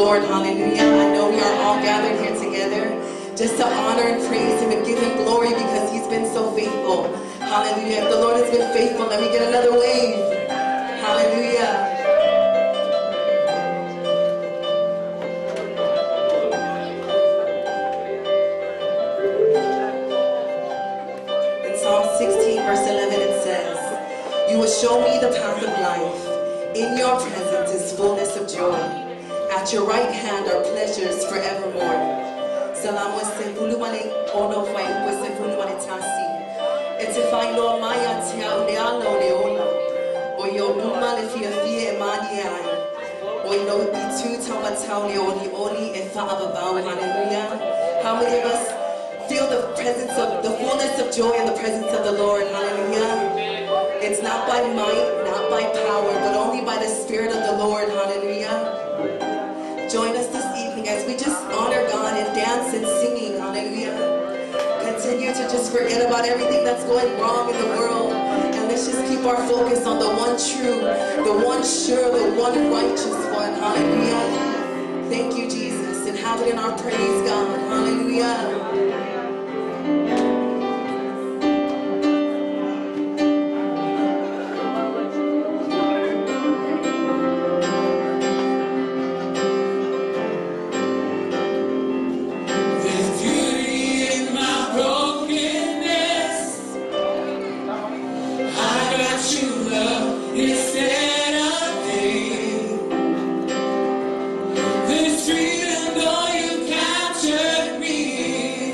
Lord. Hallelujah. I know we are all gathered here together just to honor and praise him and give him glory because he's been so faithful. Hallelujah. If the Lord has been faithful, let me get another wave. Hallelujah. In Psalm 16 verse 11 it says, "You will show me the path of life. In your presence is fullness of joy. At your right hand are pleasures forevermore." Salam wese fulumane ono fai wese fulumane tasi. Etifai no maya tia uneano leola. Oyo numa le fia fia emani ai. Oyo itu tamatau leoni oni efa ababau. Hallelujah. How many of us feel the presence of the fullness of joy in the presence of the Lord? Hallelujah. It's not by might, not by power, but only by the Spirit of the Lord. Hallelujah. Join us this evening as we just honor God and dance and singing. Hallelujah. Continue to just forget about everything that's going wrong in the world. And let's just keep our focus on the one true, the one sure, the one righteous one. Hallelujah. Thank you, Jesus. And have it in our praise, God. Hallelujah. This freedom, though you captured me.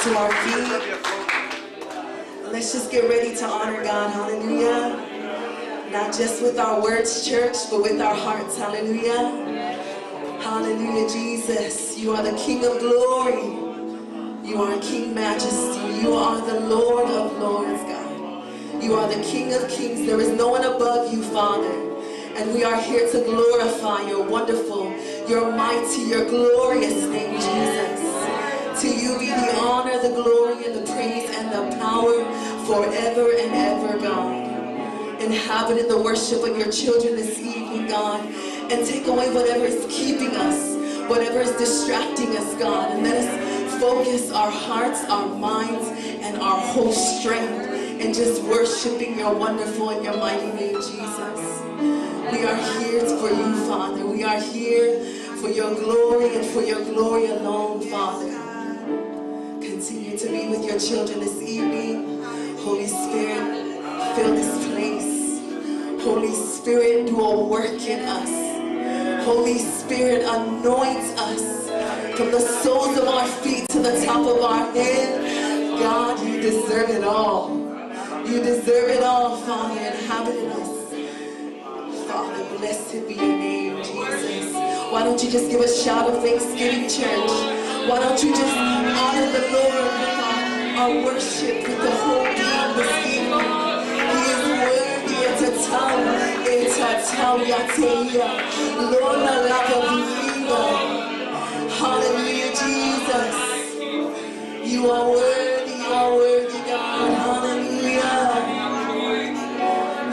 to our feet. Let's just get ready to honor God. Hallelujah. Not just with our words, church, but with our hearts. Hallelujah. Hallelujah, Jesus. You are the King of glory. You are King Majesty. You are the Lord of Lords, God. You are the King of Kings. There is no one above you, Father. And we are here to glorify your wonderful, your mighty, your glorious name, Jesus. To you be the honor, the glory, and the praise, and the power forever and ever, God. Inhabit in the worship of your children this evening, God. And take away whatever is keeping us, whatever is distracting us, God. And let us focus our hearts, our minds, and our whole strength in just worshiping your wonderful and your mighty name, Jesus. We are here for you, Father. We are here for your glory and for your glory alone, Father. Continue to be with your children this evening. Holy Spirit, fill this place. Holy Spirit, do a work in us. Holy Spirit, anoint us from the soles of our feet to the top of our head. God, you deserve it all. You deserve it all, Father. Inhabit in us. Father, blessed be your name, Jesus. Why don't you just give a shout of thanksgiving, church? Why don't you just honor the Lord with our worship, with the whole being this evening? He is worthy. Hallelujah, Jesus. You are worthy, God. Hallelujah.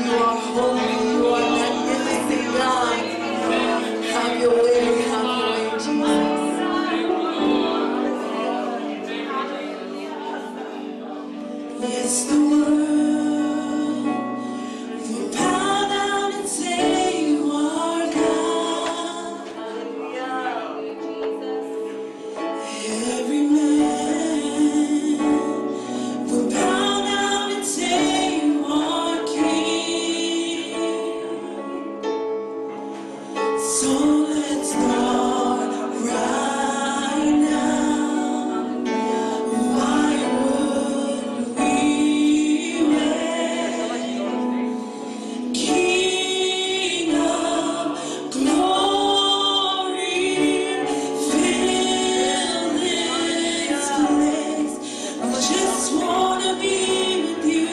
You are holy, you are magnificent, God. Have your way, Jesus. Yes, the world will bow down and say you are God. Every man will bow down and say you are King. So let's start right now. Why would we wait? King of glory, fill this place. I just wanna be with you.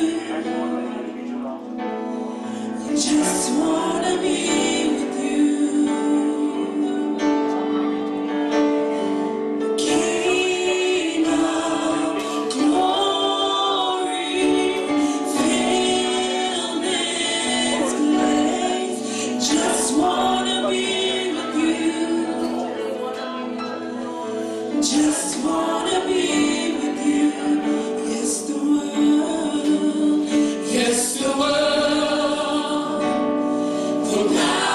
I just wanna be with you. King of glory, fill this place. Just wanna be with you. Just wanna be with you. Yes, the world. Yes, the world will bow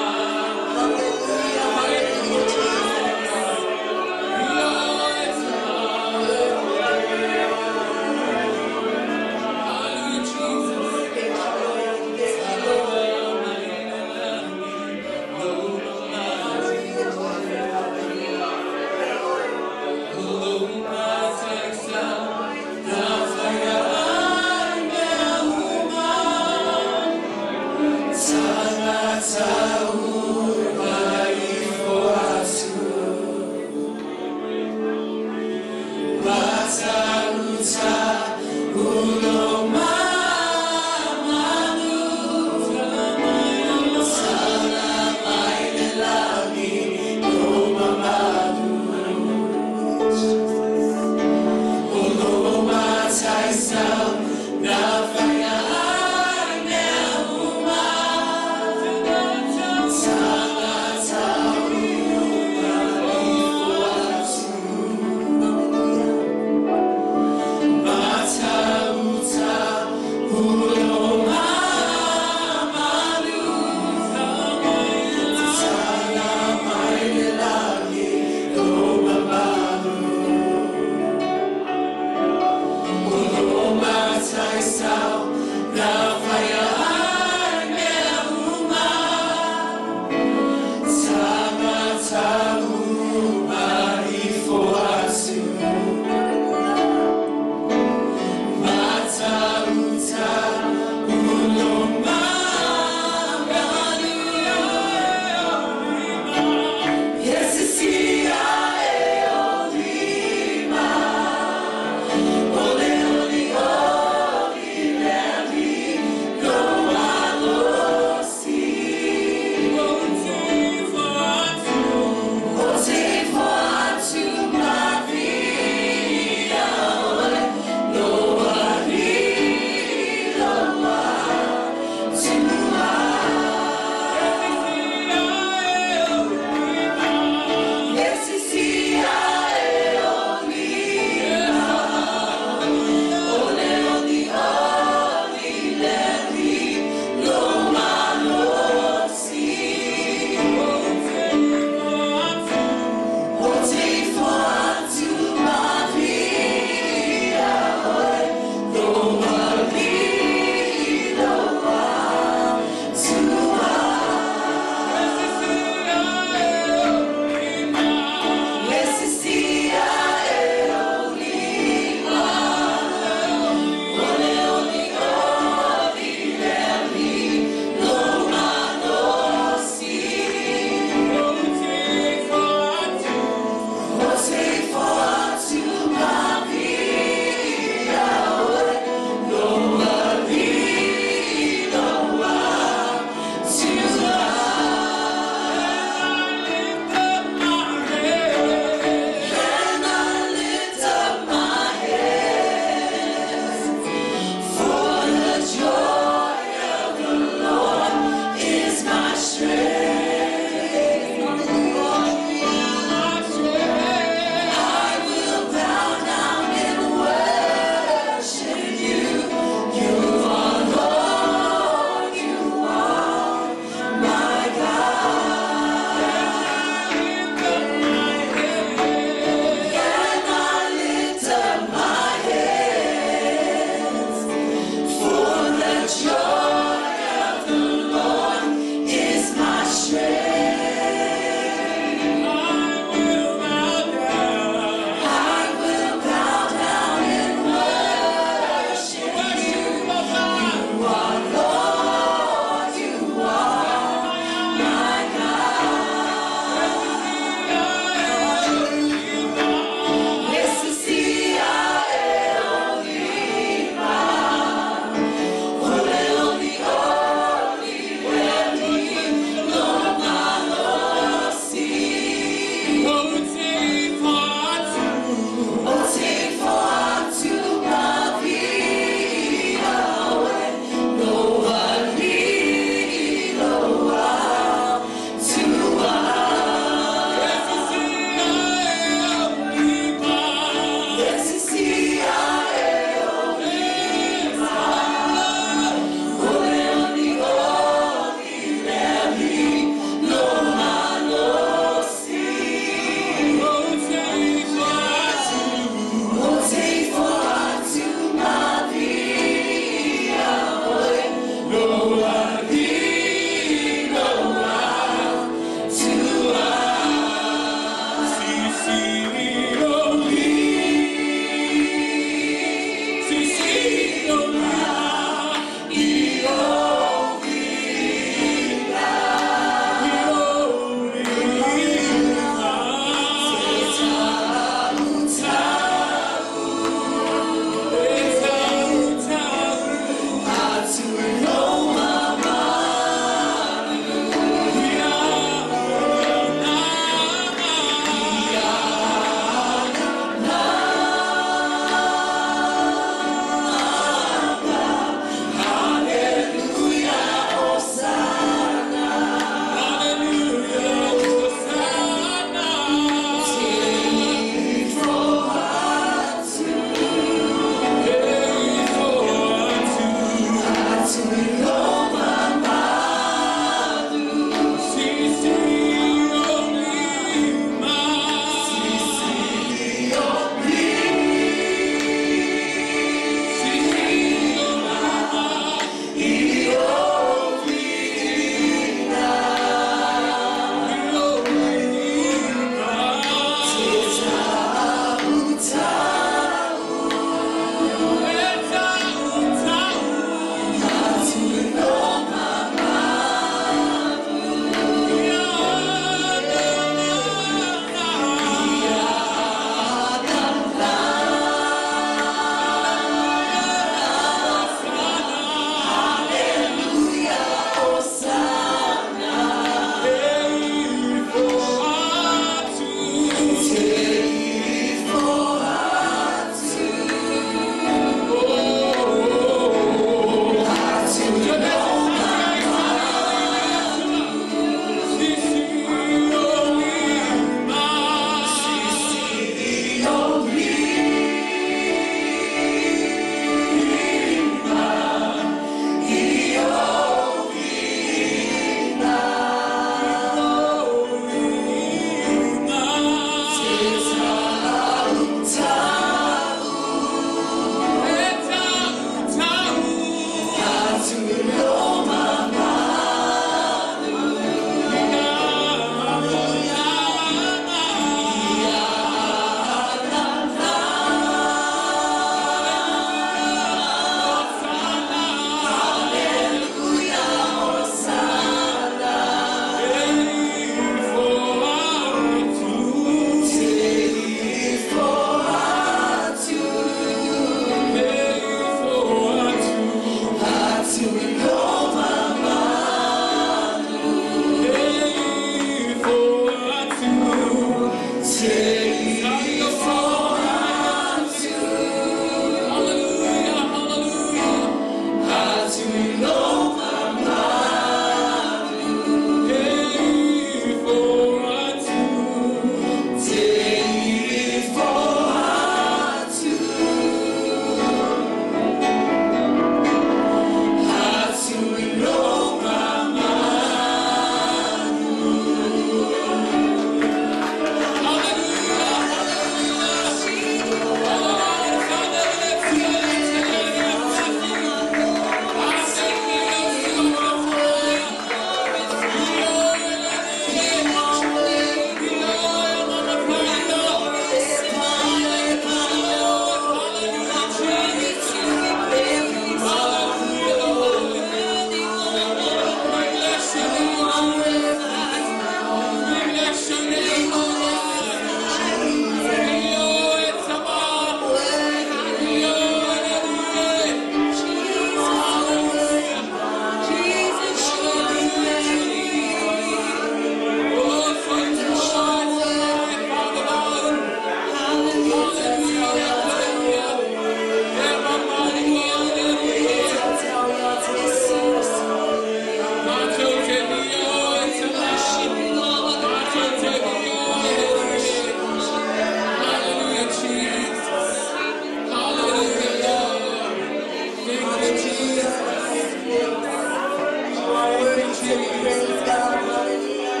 to be praised, God. Hallelujah.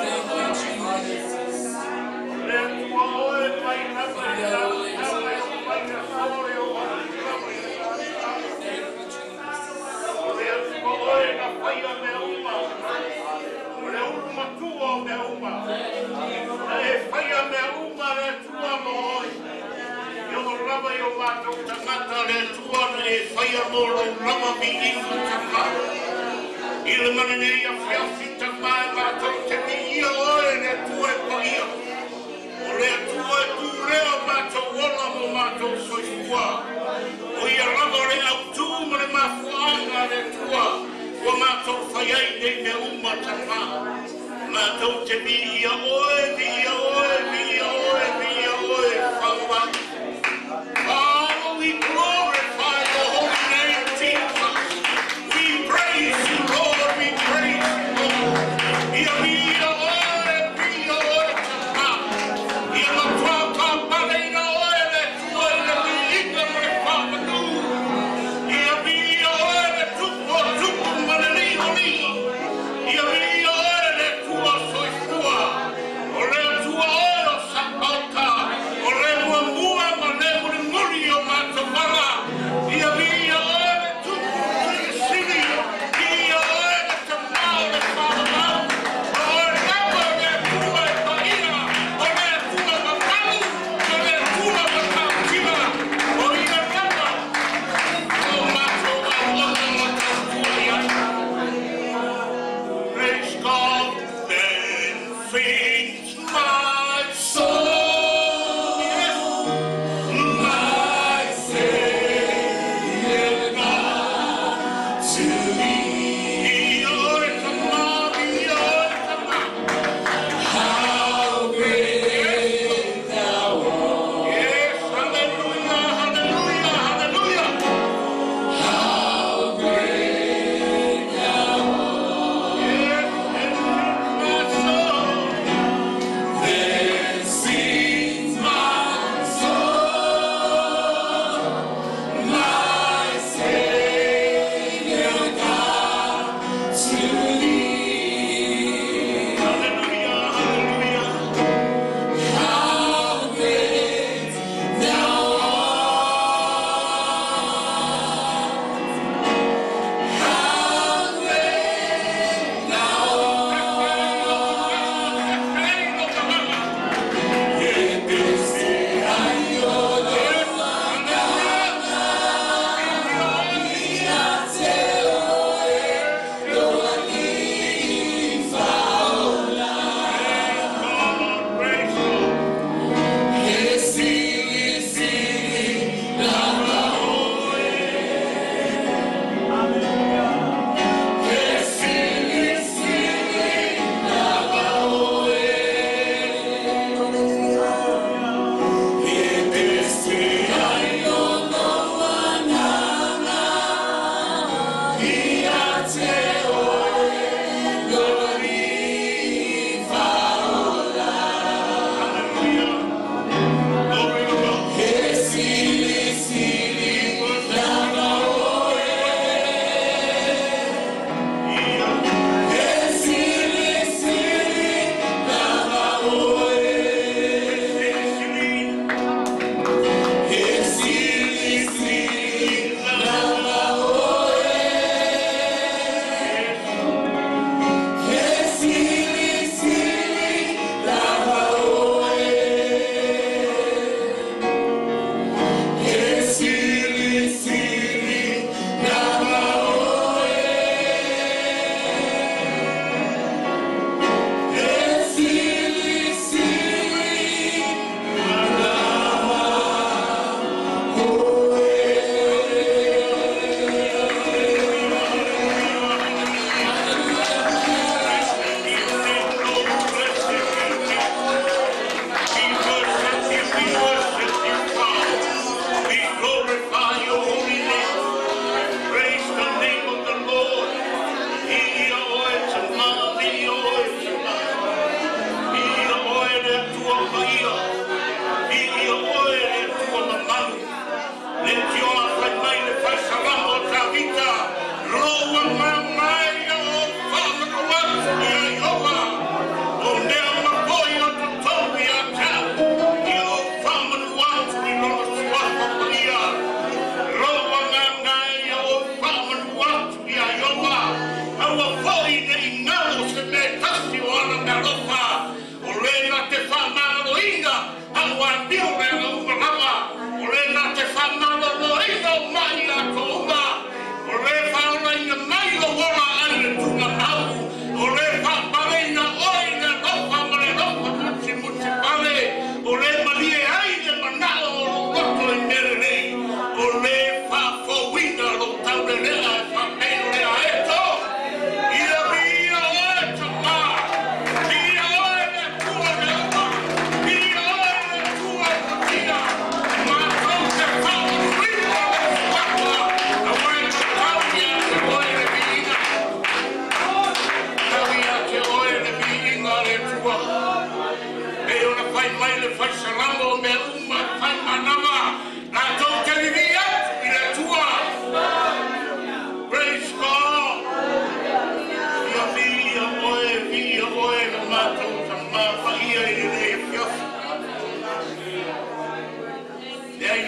Thank you, Jesus.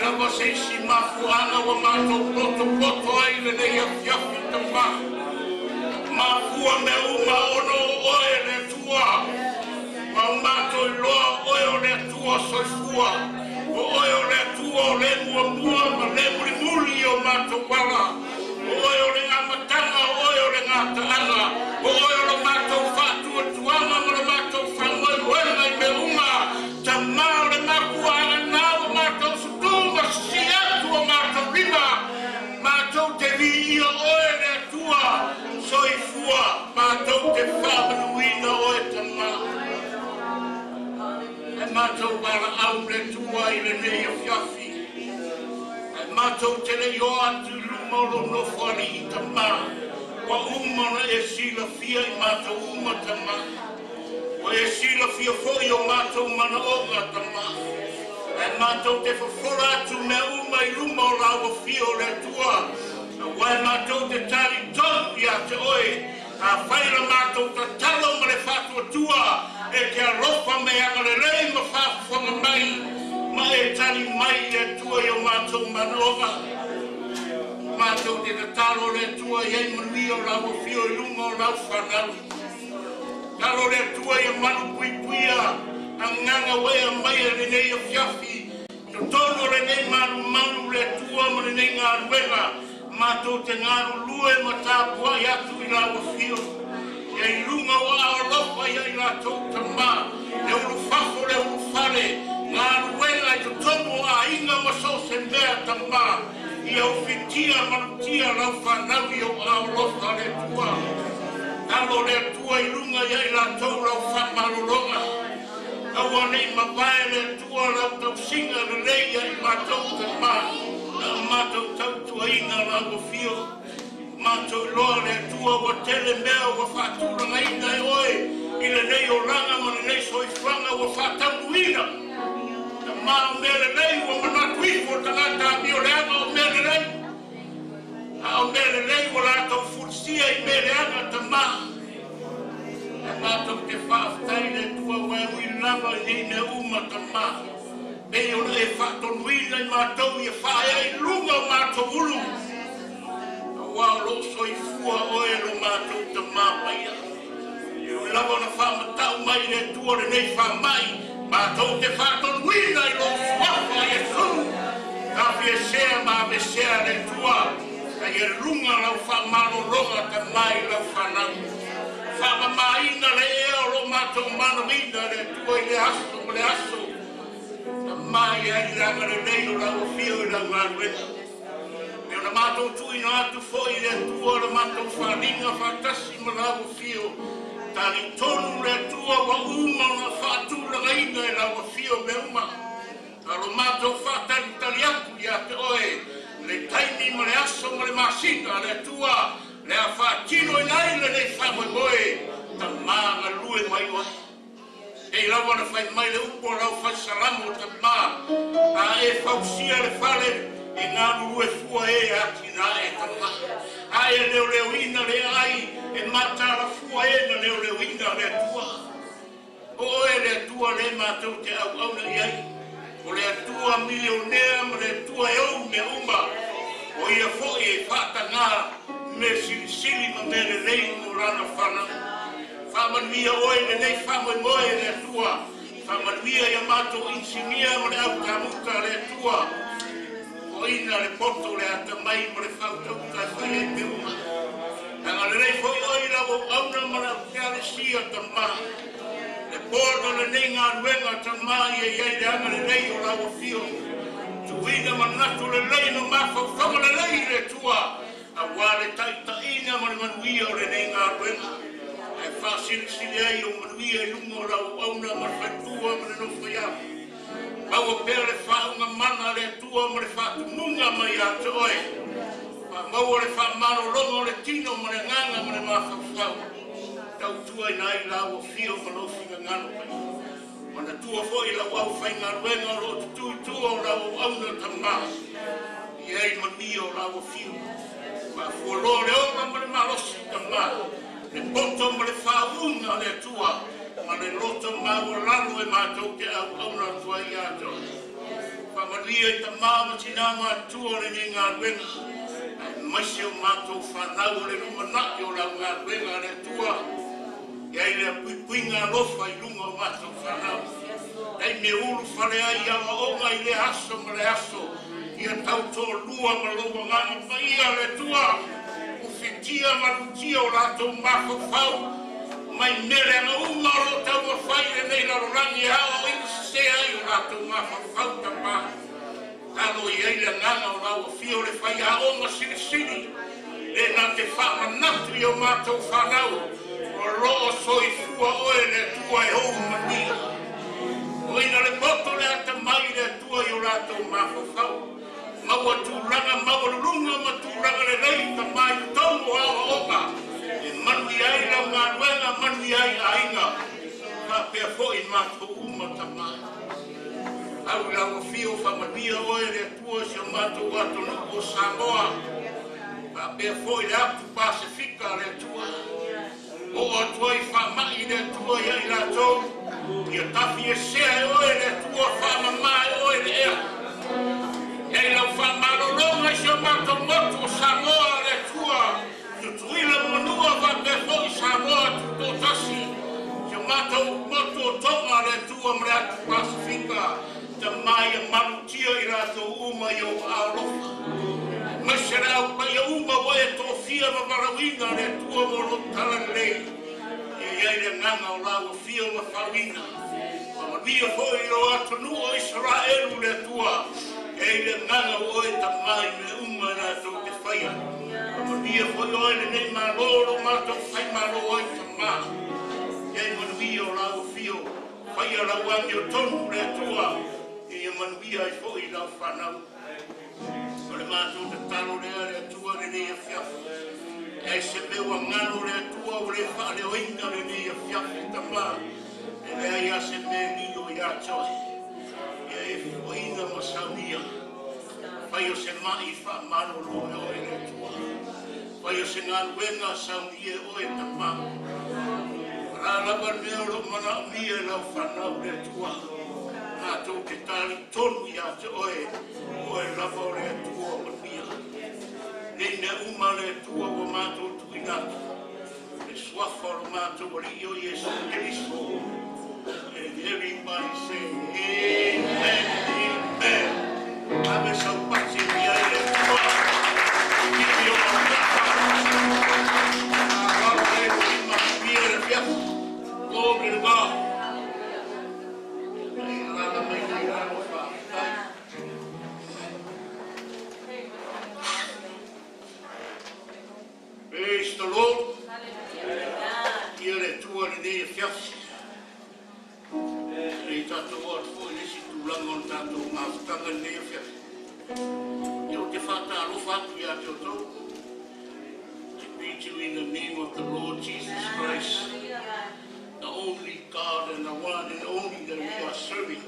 lava se si mafuanga wa mato poto ai le nei afiafi tama. Mafua me uma ono oe le tua. Ma mato loa oe o le tua soifua. O oe o le tua o le mua ma le muli o mato wala. O oe o le amatanga o oe o le ngataanga. O oe o le mato fatu o tuanga ma le mato whangoe wena i me uma. Tama o le makuanga na o mato sutunga si atu o mato rima. Mato te vi o oe le tua. Soifua mato te whamanuina oe tama. E mato wala au le tua i le nei o fiafi. E mato te le o atu lumolo no whari i tama. Wa umana e sila fia i mato uma tama. Wa e sila fia foi o mato mana onga tama. E mato te whawhora atu me uma i lumo lawa fia o le tua. Wa e mato te tali tongi a te oe. A whaira mato ta talo ma le whatua tua. E te arofa me anga le rei ma whawhanga mai. Ma e tali mai e tua i o mato mana onga. Mato te talo le tua i ei manui o lau fio i lunga o lau whanau. Talo le tua i manu puipuia. A nganga wea mai a le nei o fiafi. To tono le nei manu le tua ma le nei ngā ruenga. Mato te ngaru lue ma tāpua i atu i lau fio. Ia i lunga o aolofa ia i la tau tama. Le uru fafo le uru fale. Ngā ruenga i to tono a inga ma so se mea tama. Ia ufitia manutia lau whanau i o aolofa le tua. Talo le tua i lunga ia i la tau lau whamarolonga. Awa nei mawae le tua lau tau singa le leia i matau tama. Matou tautua inga lau fio. Matou loa le tua wa tele mea wa whaturanga ina e oe. Ina nei o ranga ma nei soifranga wa whatau ina. Ta maa mele nei wa manatu ifo tangata mi o leanga o mele nei. A o mele nei wa rata o fursia i mele anga ta maa. E matou te whaaftai le tua wa e ui lava i ne uma ta maa. Pei o le whatonuina i mātou i whaia i lunga o mātou ulu. Wao lo soifua oe lo mātou ta māpaia. I lawa na whamatau mai le tua le nei whamai. Mātou te whatonuina i lo whafa i e tū. Ka fie sea mā me sea le tua. Ka i lunga lau whamano ronga ta mai lau whanau. Whamamaina le ea lo mātou manuina le tua i le aso. Mai ai ranga le nei o lau fio i lau aruena. E ona mātou tui na atu foi le tua la mātou whaninga whatasi ma lau fio. Tari tonu le tua wa uma na whatura reina i lau fio me uma. Taro mātou whatari tari aku i ate oe. Le taimi ma le aso ma le masina le tua. Le a whatino i nai le nei whamoe moe. Ta maa lue mai oe. E lawa na whai mai le upo rau whai salamo ta mā. A e whausia le whale e ngā nuru e fua e ati nā e ta mā. A e leo ina le ai e matara fua e na leo ina le tua. O e le tua le mātou te au na iai. O le tua milionea ma le tua e au me uma. O ia fo e whata ngā me sili ma me le rei mo rana whanau. Whamanuia oe le nei whamoi moe le tua. Whamanuia ia mātou insinia mo le au tamuta le tua. O ina le poto le ata mai mo le whautauta whai e me uma. Tanga le rei foi oi lau auna mo le au sia ta mā. Le porno le nei ngā ruenga ta mā ia iai le anga le rei o lau fio. Tuina manatu le lei no mawhau whama le lei le tua. A wale taita ina mo le manuia o le nei ngā ruenga. E whasili ai o manuia i lunga o lau auna ma le whaitua ma le nofo ia. Pau o pēr le whaunga mana le tua ma le whatununga mai a te oe. Mau o le whamano longa o le tino ma le nganga ma le mawhau. Tau tua i nai lau o fio ma lo finga ngano pai. Ma na tua fo i lau au whainga ruenga o lo tu tua o lau auna ta mā. I ei manuia o lau o fio. Ma fuolo le oma ma le malosi ta mā. Le poto ma le whaunga le tua, ma le loto ma o lalo e mātou te au auna tua i ato. Whamalia I ta mama tina mātua le ni ngā wenga. Maise o mātou whanau le rumanaki o lau ngā wenga le tua. Iai le pui ngā lofa I lunga o mātou whanau. Ei me ulu whare ai awa onga I le aso ma le aso. Ia tau tō lua ma loa ngā mawhaia le tua. Uwhitia ma lutia o rātou mako whau. Mai mere ngā umaro tau ma whaile nei la rangi hao ina se ai o rātou mako whau ta maha. Talo I eile nganga o rau o fio le whai a onga siri siri. Le nā te whamanatu I o mātou whanau. O roa soi fua oe le tua e hou mania. O ina le boto le ata mai le tua I o rātou mako whau. Maua tūranga, maua runga ma tūranga le rei ka mai tongo awa oka. E manui ai la ngā ruenga, manui ai ainga. Ka pia fo I mātou uma ta mai. Au la o fio whamania oe le tua si o mātou ato nuku o Samoa. Ka pia fo I le atu Pasifika le tua. O atua I whamai le tua I ai la tau. Ia tafi e sea oe le tua whamamai oe le ea. Ei lau whamarolonga si o mātou motu o Samoa le tua. Tutuila monua whapefo I Samoa tuto tasi. Si o mātou motu o tonga le tua mreatu Pasifika. Ta mai a manutia I rātou uma I o Arofa. Masere au pai a uma wae tō fia ma warawina le tua moro tala lei. E iai le nganga o lau o fia ma whawina. Wamaria hoi o atonu o Israelu le tua. Ei le nganga o e ta mai me uma na tō te whaia. Wamaria hoi o e le nei maroro mātou whai maro o e ta mā. Ei manuia o lau o fio. Whaia lau angi o tonu le tua. Ei manuia I hoi lau whanau. O le mātou te talo rea le tua le nei a whiafu. Ei se meua ngano le tua o le whaale o inga le nei a whiafu ta mā. E lea ia se me lio I a toi. E whaina ma saunia. Whai o se mai whamaro loe o e le tua. Whai o se ngā ruenga saunia o e ta mā. Rālawa leo lo mana mia lau whanau le tua. Nā tō te tāli tonu I a te oe. O e lava o le tua o mania. Nei ne uma le tua o mātou tuinatu. E swafa o mātou o li o Jesu Christo. And everybody say, Amen, Amen. Ave sau pace mi ai le tua. Give me your glory to God. Praise the Lord. Ia le tua ni nei fiasi. Nei tātou o atfo I nisi tūlanga o tātou māwhutanga nei fiasi. Ia o te whata alofa atu ia te o tau. I greet you in the name of the Lord Jesus Christ, the only God and the one and only that we are serving.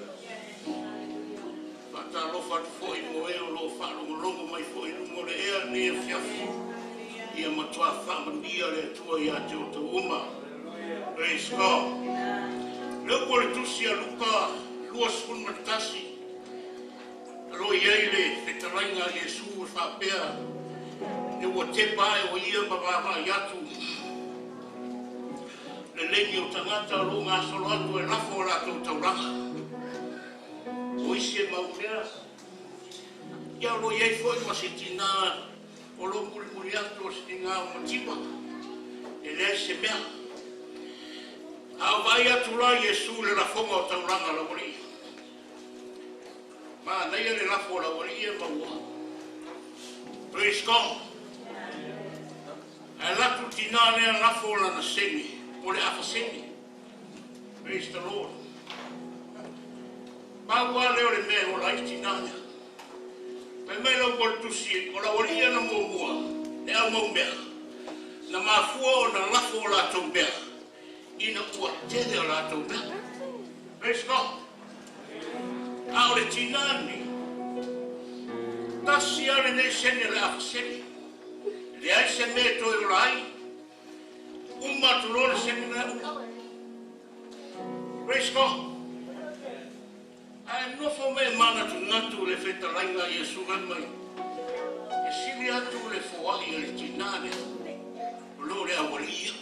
Whata alofa atu fo I mo eo lo whalongo mai fo I lungo le ea nei fiasi. Ia matua whamaria le tua ia te o te uma. Praise God. Leo kore tusi a luka lua sukun matasi. Alo iei le whetarainga Jesu e whapea. E ua te pae o ia mawama i atu. Le lengi o tangata alo ngā solo atu e lafo o rātou tauranga. O isi e maumea. Ia alo iei foi masitina o lo muri atu o sitinga o matipa. E lea se mea. Au vai atu la Jesu le lafonga o tauranga la wari. Ma nei le lafo la wari e maua. Praise God. E latu tina lea lafo la na semi. O le afa semi. Praise the Lord. Ma ua leo le mea o la itina lea. Me mei lau kore tusi o la wari e na mua. Ne au mau mea. Na mafua o na lafo o la tau mea. Ina ua tede o rātou mea. Praise God. Ao le tinani. Tasi ale nei sene le awhasene. Le ai se me toi o rai. Umatu lo le sene le au. Praise God. Ai nofo me mana tu ngatu le feta lainga Yesu mai. E sili atu le foai e le tinane. Lo le awalia.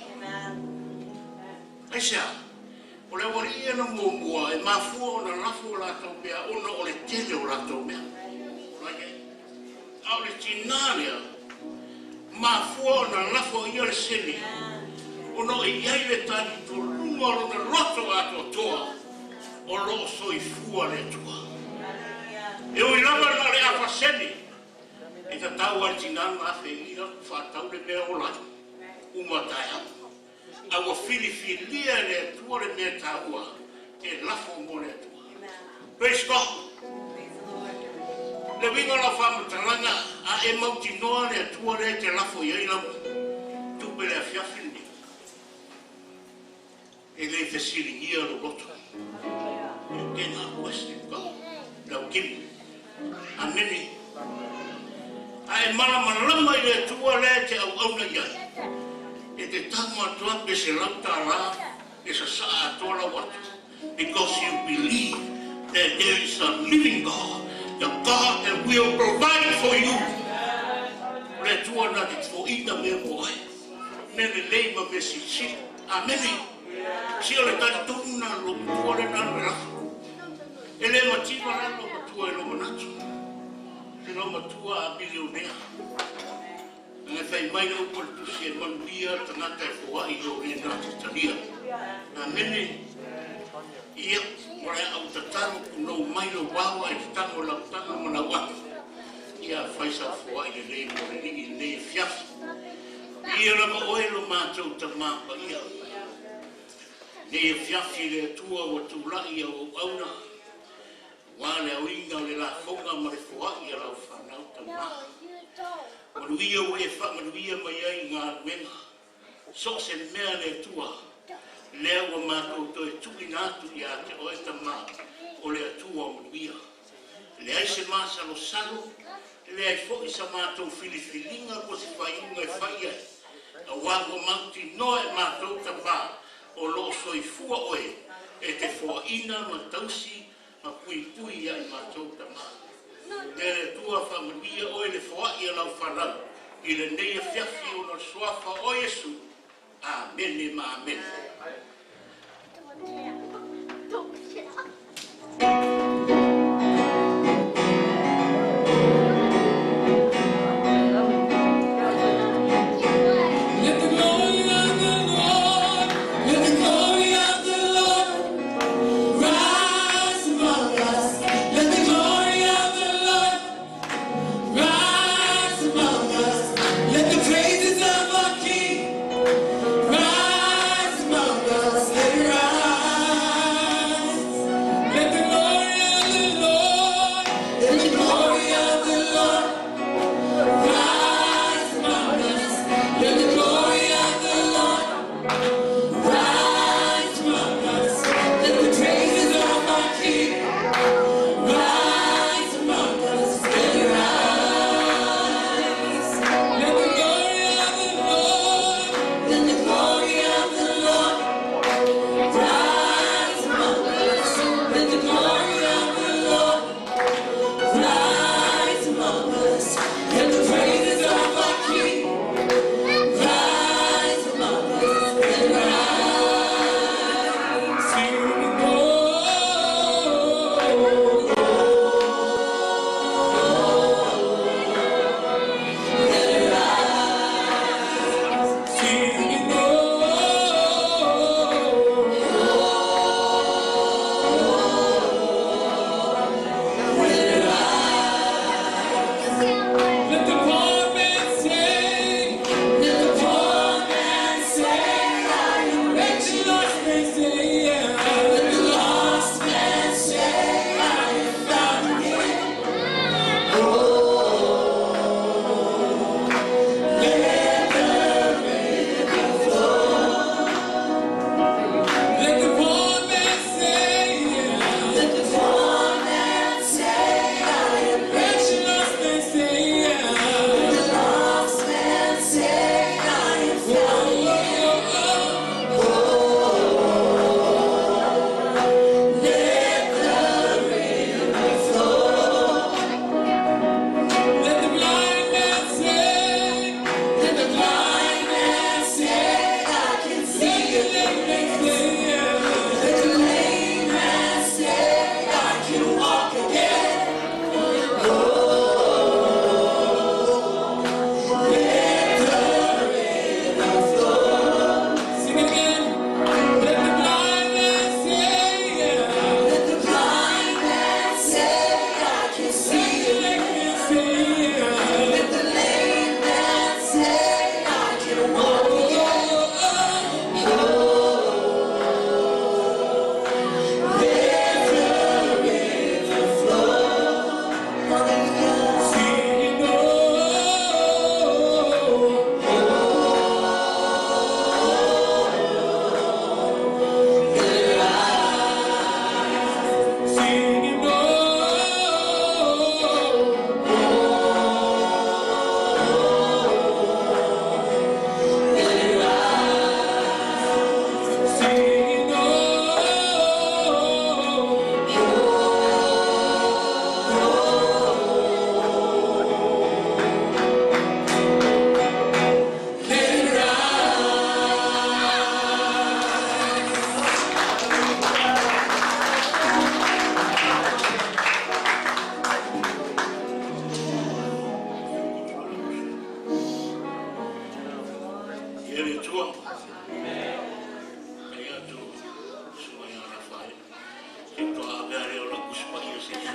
Aisha, o le awalia na mua e mafua o na lafu o lato mea ono o le tele o lato mea. Au le tinane mafua o na lafu o ia le sili. Ono e iai le tani tu lunga o na roto ato toa. O lo soi fua le tua. E o ilama na le afaseni. E ta tau al tinana a feira, whatau le mea o lai. Umatai hau. Awa filifilia le tua le mea taua. E lafo mo le tua. Praise God. Le winga la whamatalanga a e mauti noa le tua le te lafo iei lau. Tupe le afiafini. E le te siringia lo roto. Kena western God. Lau kimi. Amene. Ai mana malama i le tua le te au auna iai. E te tamu atua pe se lauta la. E sa saa atola watu. Because you believe that there is a living God. The God that will provide for you. Le tua na te fo ina me moe. Nene leima me si si. Amene. Si ole tani tuna lo tua le nana rafa. Ele mativa la lo matua e lo manatu. E lo matua a bilionea. Nge fai mai lo por tu se manuia tanata e foa i o e nati talia. Na mene ia mora au tatano kuno mai lo wawa e tango la tanga mana watu. Ia fai sa foa i le mo le ringi le fiafi. Ia la ma oe lo matou tamapa ia. Ne fiafi le tua o tulai o auna. Wale au inga le la fonga ma le foai a lau whanau tama. Manuia o e wha, manuia mai ai ngā wenga. So se mea le tua. Lea wa mātou to e tuki nātu i a te oe tama o le atua manuia. Le ai se māsa lo salo, le ai fo i sa mātou filifilinga ko se whaiunga e whai ai. A wago mauti noe mātou tama o lo soifua oe e te foaina ma tausi ma pui ia i mātou tama. Nere tua whamaria oe le foai a lau whanau. I le neia fiafi o na suafa o Yesu. Amen ma amen. Rise among us, let it rise. tua. Kaya tu semua yang rafai. Kita agar dia orang supaya sesi.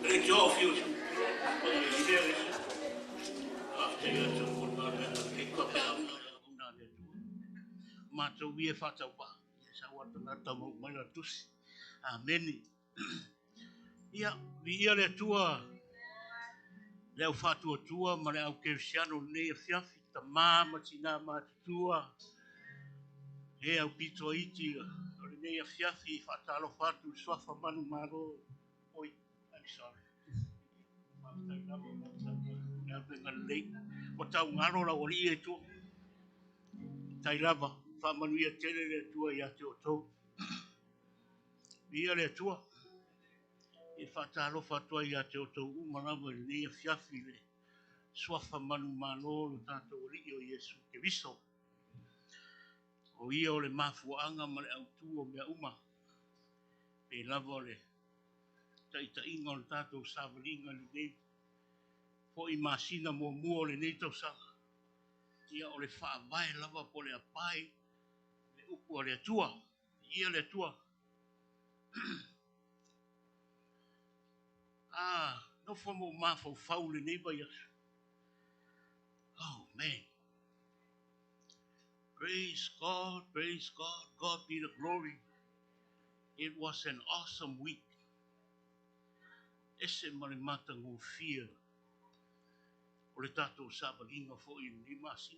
Rejo fusion. Ide. After you to put on the pick up Mato we fata ba. Sa watu na tamu mana tus. Amen. Ia vi le tua. Le fatu tua ma le au kersiano ne fiafi ta mama tina ma tua. E au pito iti o le ne fiafi fata lo fatu sofa manu maro. Oi, I'm sorry. O tau ngaro la ori e tu. Tai lava, fa manuia tele le tua ia te o tau. Ia le tua. E whātalo whatua ia te o tau umarama le nea fiafi le. Swafa manu malo lo tātou ri o Yesu ke viso. O ia o le mafuanga ma le autu o mea uma. Pe lava le taita inga o le tātou sāwaringa le nei. Po i masina mua mua o le nei tau sanga. Ia o le whaavai lava po le apai. Le upu o le atua. Ia le atua. No fomo mafo faule neighbor yes. Oh man. Praise God, God be the glory. It was an awesome week. Ese marimata ngō fear. O le tātou sabalinga fo i ni masi.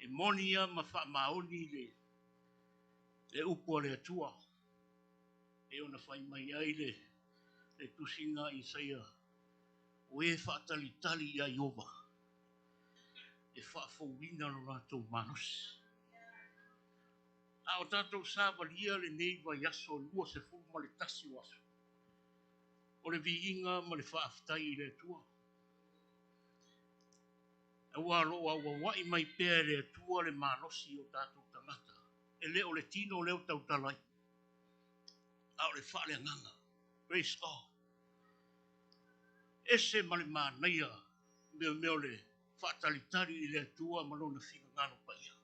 E monia ma wha maoni le upo le atua. E ona whai mai ai le tusina i saia. O e whaatali tali ia Iova. E whaafowina no rātou manos. A o tātou sāwalia le neiva yaso lua se fumu ma le tasi waso. O le viinga ma le whaaftai i le tua. E wā loa wawai mai pēr le tua le manosi o tātou tangata. E leo le tino leo tau talai. A o le wha le nganga. Praise God. Ese ma le mānaia meo le whaatalitari i le tua malona whiga ngano pa ia.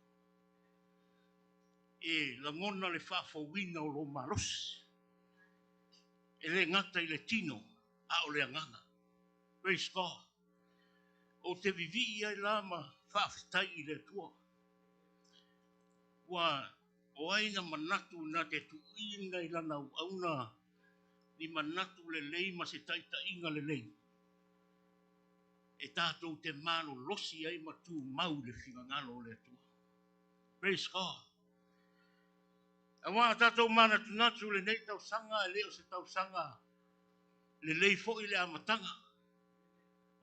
E langona le whaafowina o lo marosi. E le ngata i le tino a o le anganga. Praise God. O te vivi ia i lama whaafitai i le tua. Wa o aina manatu na te tuinga i lana auna ni manatu le lei ma se taita inga le lei. E tātou te mano losi ai ma Tumau le whingangalo le tua. Praise God. A wā tātou mana tunatu le nei tau sanga e leo se tau sanga le lei fo i le amatanga.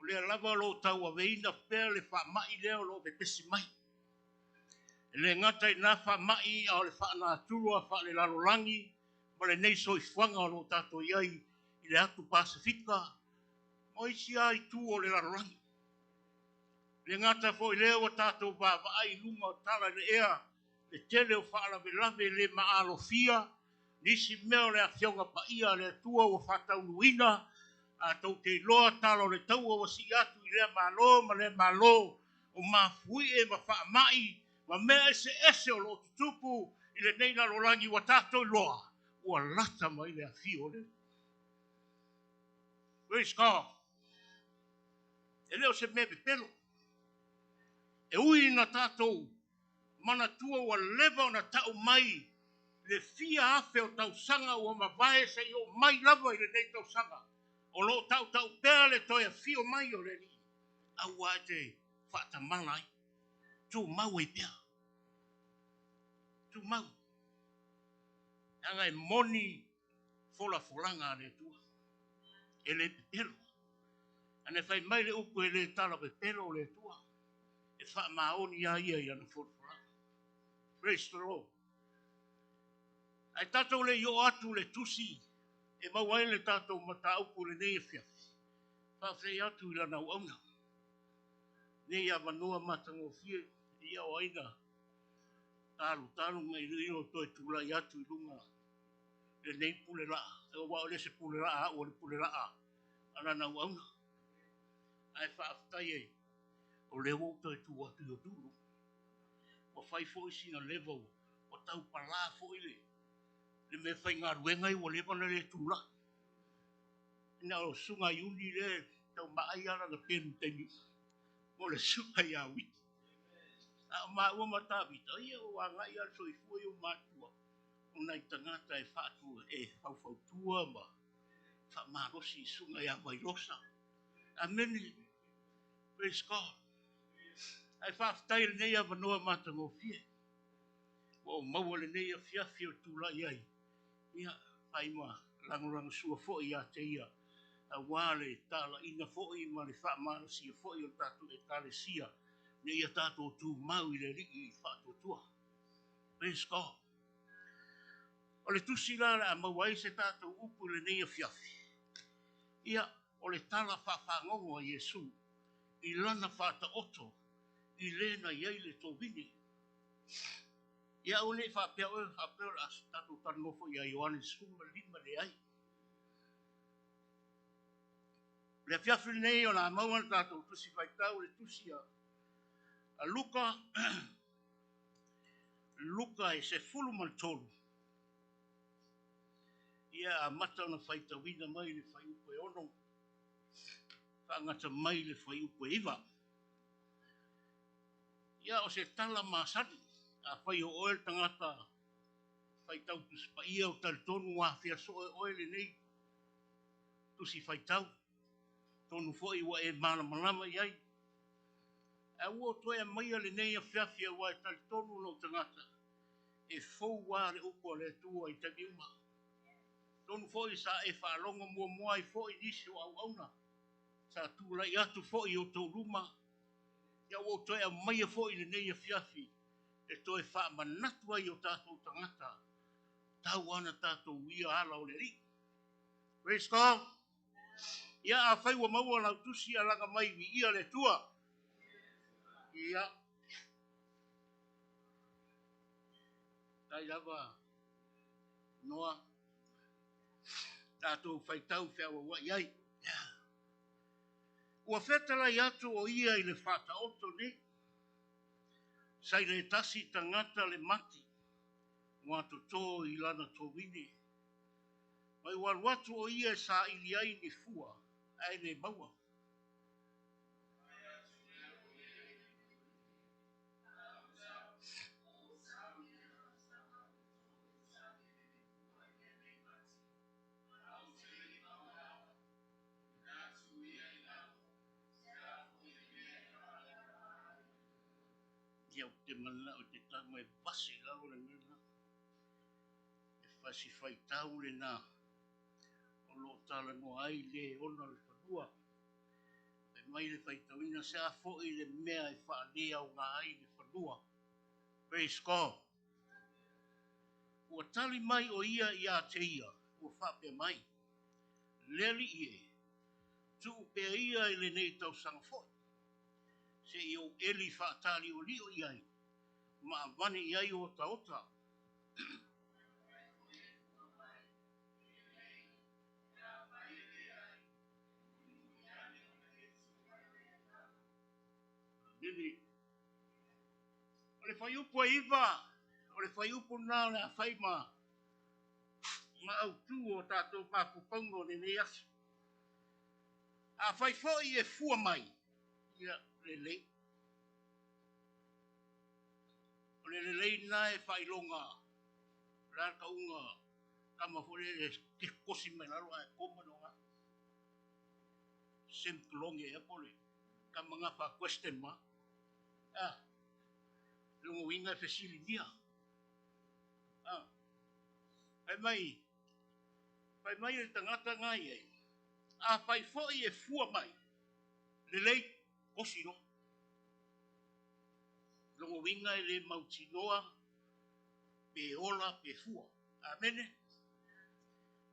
O le lava lo tau a veina pēr le wha mai leo lo be pesi mai. E le ngata i nā wha mai a le wha nā turua wha le lalolangi ma le nei so i whanga lo tātou iai i le atu Pasifika. O isi ai tu o le lalolangi. Le ngata fo i leo tātou ai lunga o tala le ea. Le tele o whaala lave le maalo fia, nisi meo le awhionga pa ia le tua o whataunuina, a tau te loa talo le tau o wasi atu i le malo, ma le malo, o mafui e ma wha mai, ma mea ese o lo tutupu, i le neina lo langi wa tātou loa, ua lata mai le awhio le. Praise God. E leo se mebe pelo. E ui na tātou, mana tua wa leva na tau mai le fia afe o tau sanga o mavae se i o mai lava i le nei tau sanga. O lo tau pēr le toi a fio mai o le ni. Au a te whata malai. Tumau e pia. Tumau. Anga e moni fola folanga le tua. E le pepelo. Ane whai mai le upu e le tala pepelo le tua. E wha maoni a ia i ana fola folanga. Praise the Lord. Ai tātou le yo atu le tusi, e mawai le tātou mataupu le nei e whiafi. Whawhai atu i lana uauna. Nei a manua matango fie, ia o aina. Tālu mai rino toi tūlai atu i lunga. Le nei pule raa, e o wao le se pule raa, o le pule raa. Ana na uauna. Ai whaafitai e, o le wau toi tū atu i o tūlu. o fai fo sina level o tau pala fo ile le me fai ngā ruenga i o le pana le tūla ina o sunga yuni le tau maai ara na penu teni o le sunga ia wiki a ma ua matawita ia o a ngai al so i fua i o matua o nai tangata e whātua e whauwhautua ma wha marosi sunga ia mai rosa Amen. Praise God. Ai whaftai le nei a wanoa mata ngō fie. O maua le nei a fiafi o tūla iai. Ia, whai ma langorang sua fo i a te ia. A wale tala ina fo i ma le wha mara si a fo i o tātou e tale sia. Nei a tātou Tumau i le riki i whātou tua. Praise God. O le tusi lara a mawai se tātou upu le nei a fiafi. Ia, o le tala whawhangongo a Yesu. I lana whata oto. I lena iai le tō vini. Ia o ne whapea as tātou tanofo i a Ioane Suma lima le ai. Le fiafi nei o nā mauan tātou tusi whaitau le tusi a Luka. Luka e se fulu man tolu. Ia a mata na whaitawina mai le whai upo e ono. Whaangata mai le whai upo e iwa. Ia o se tala māsani. A whai o oel tangata whaitau tusi pa ia o tali tonu wā whia so e oel e nei. Tusi whaitau. Tonu fo i wa e mana malama iai. A ua toe mai le nei a whiawhia wa e tali tonu no tangata. E fau wā le upo le tua i tani uma. Tonu fo i sa e whaalonga mua i fo i nisi o au auna. Sa tūlai atu fo i o tau ruma. Ia ua toe a mai a fo i le nei a whiawhi. E toe wha manatua i o tātou tangata. Tau ana tātou ia ala o le ri. Praise God. Ia a whai wa maua lau tusi a langa mai mi ia le tua. Ia. Tai lava noa. Tātou whaitau whiawa wa iai. Ua whetala i atu o ia i le whata oto ni. Sai le tasi tangata le mati. Ngā tō i lana tō wini. Mai waruatu o ia sa ili ai ni fua. Ai ne maua. Ia o te mana o te tama e basi lau le ngana. E whasi whaitau le nā. O lo tala no ai le ona le whanua. E mai le whaitauina se a fo i le mea e whaanea o ngā ai le whanua. Praise God. Ua tali mai o ia i a te ia. Ua whapea mai. Leli i e. Tu pea ia i le nei tau sangafoi. Se i o eli whaatali o li o iai. Ma vane iai o ta ota. Lili. O le whai upo e iwa. O le whai upo nā le a whai ma. Ma au tū o tātou papupongo le nei asu. A whai fōi e fua mai. Ia le lei. O le lei nā e whai longa. Rāka unga. Kama fōre e ke kosi mai laro a e koma no ngā. Sem kulonge e pole. Kama ngā wha question ma. Ah. Lungo winga e whesili nia. Ah. Pai mai. Pai mai e tangata ngai e. A pai fōi e fua mai. Le lei kosi no. Longo winga e le mautinoa. Pe ola pe fua. Amene.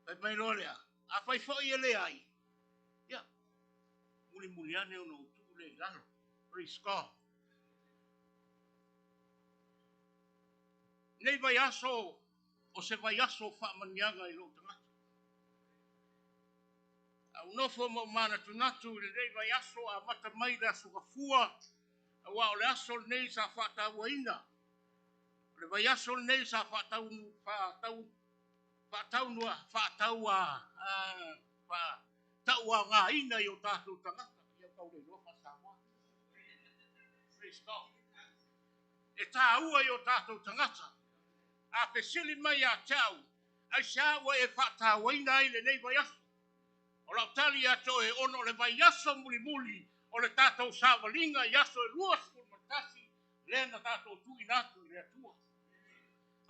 Pai mai lo lea. A pai fōi e le ai. Ia. Muli muli ane o no utu le lalo. Praise God. Nei vai aso. O se vai aso wha manianga i lo tangata. Au nofo mo mana tunatu le nei vai aso a mata mai le aso ka fua. A wao le aso nei sa whata waina. Le vai aso nei sa whatau noa, whatau tau a ngā ina i o tātou tangata. Ia kau rei loa whasamoa. Praise God. E tā ua i o tātou tangata. A pesili mai a tau. Ai sa ua e whatau ina ai le nei vai aso. O lau tali ato e ono le vai aso muli muli. O le tātou sāwalinga i aso e lua skul matasi. Lena tātou tui natu i le atua.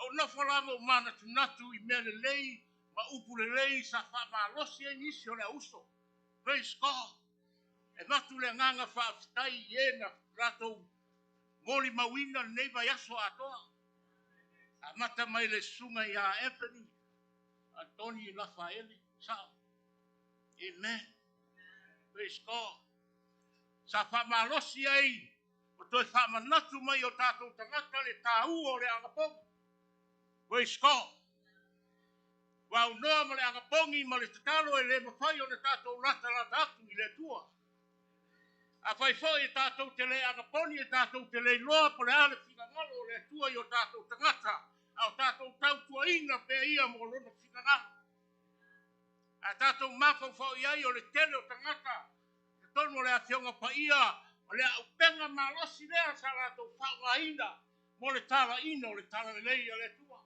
O na whalama o mana tunatu i mea le lei. Ma upu le lei sa whamalosi e nisi o le uso. Praise God. E matu le nganga whaafitai i e na ratou moli mawina nei vai aso atoa. A mata mai le sunga i a Anthony. Antoni i Rafaele. Sao. Amen. Praise God. Sa whamalosi ei. O toi whamanatu mai o tātou tangata le tāu o le agapongi. Praise God. Wau noa ma le agapongi ma le tatalo e le mawhai o le tātou rata atu i le tua. A whai fo e tātou te le agaponi e tātou te le loa po le ale whingangalo o le tua i o tātou tangata. A o tātou tautua inga pe ia mo lona whingangalo. A tātou mafau fau iai o le tele o tangata. Te tono le a fionga pa ia. O le au penga malosi lea sa tātou whaunga ina. Mo le tala ina o le tala lei o le tua.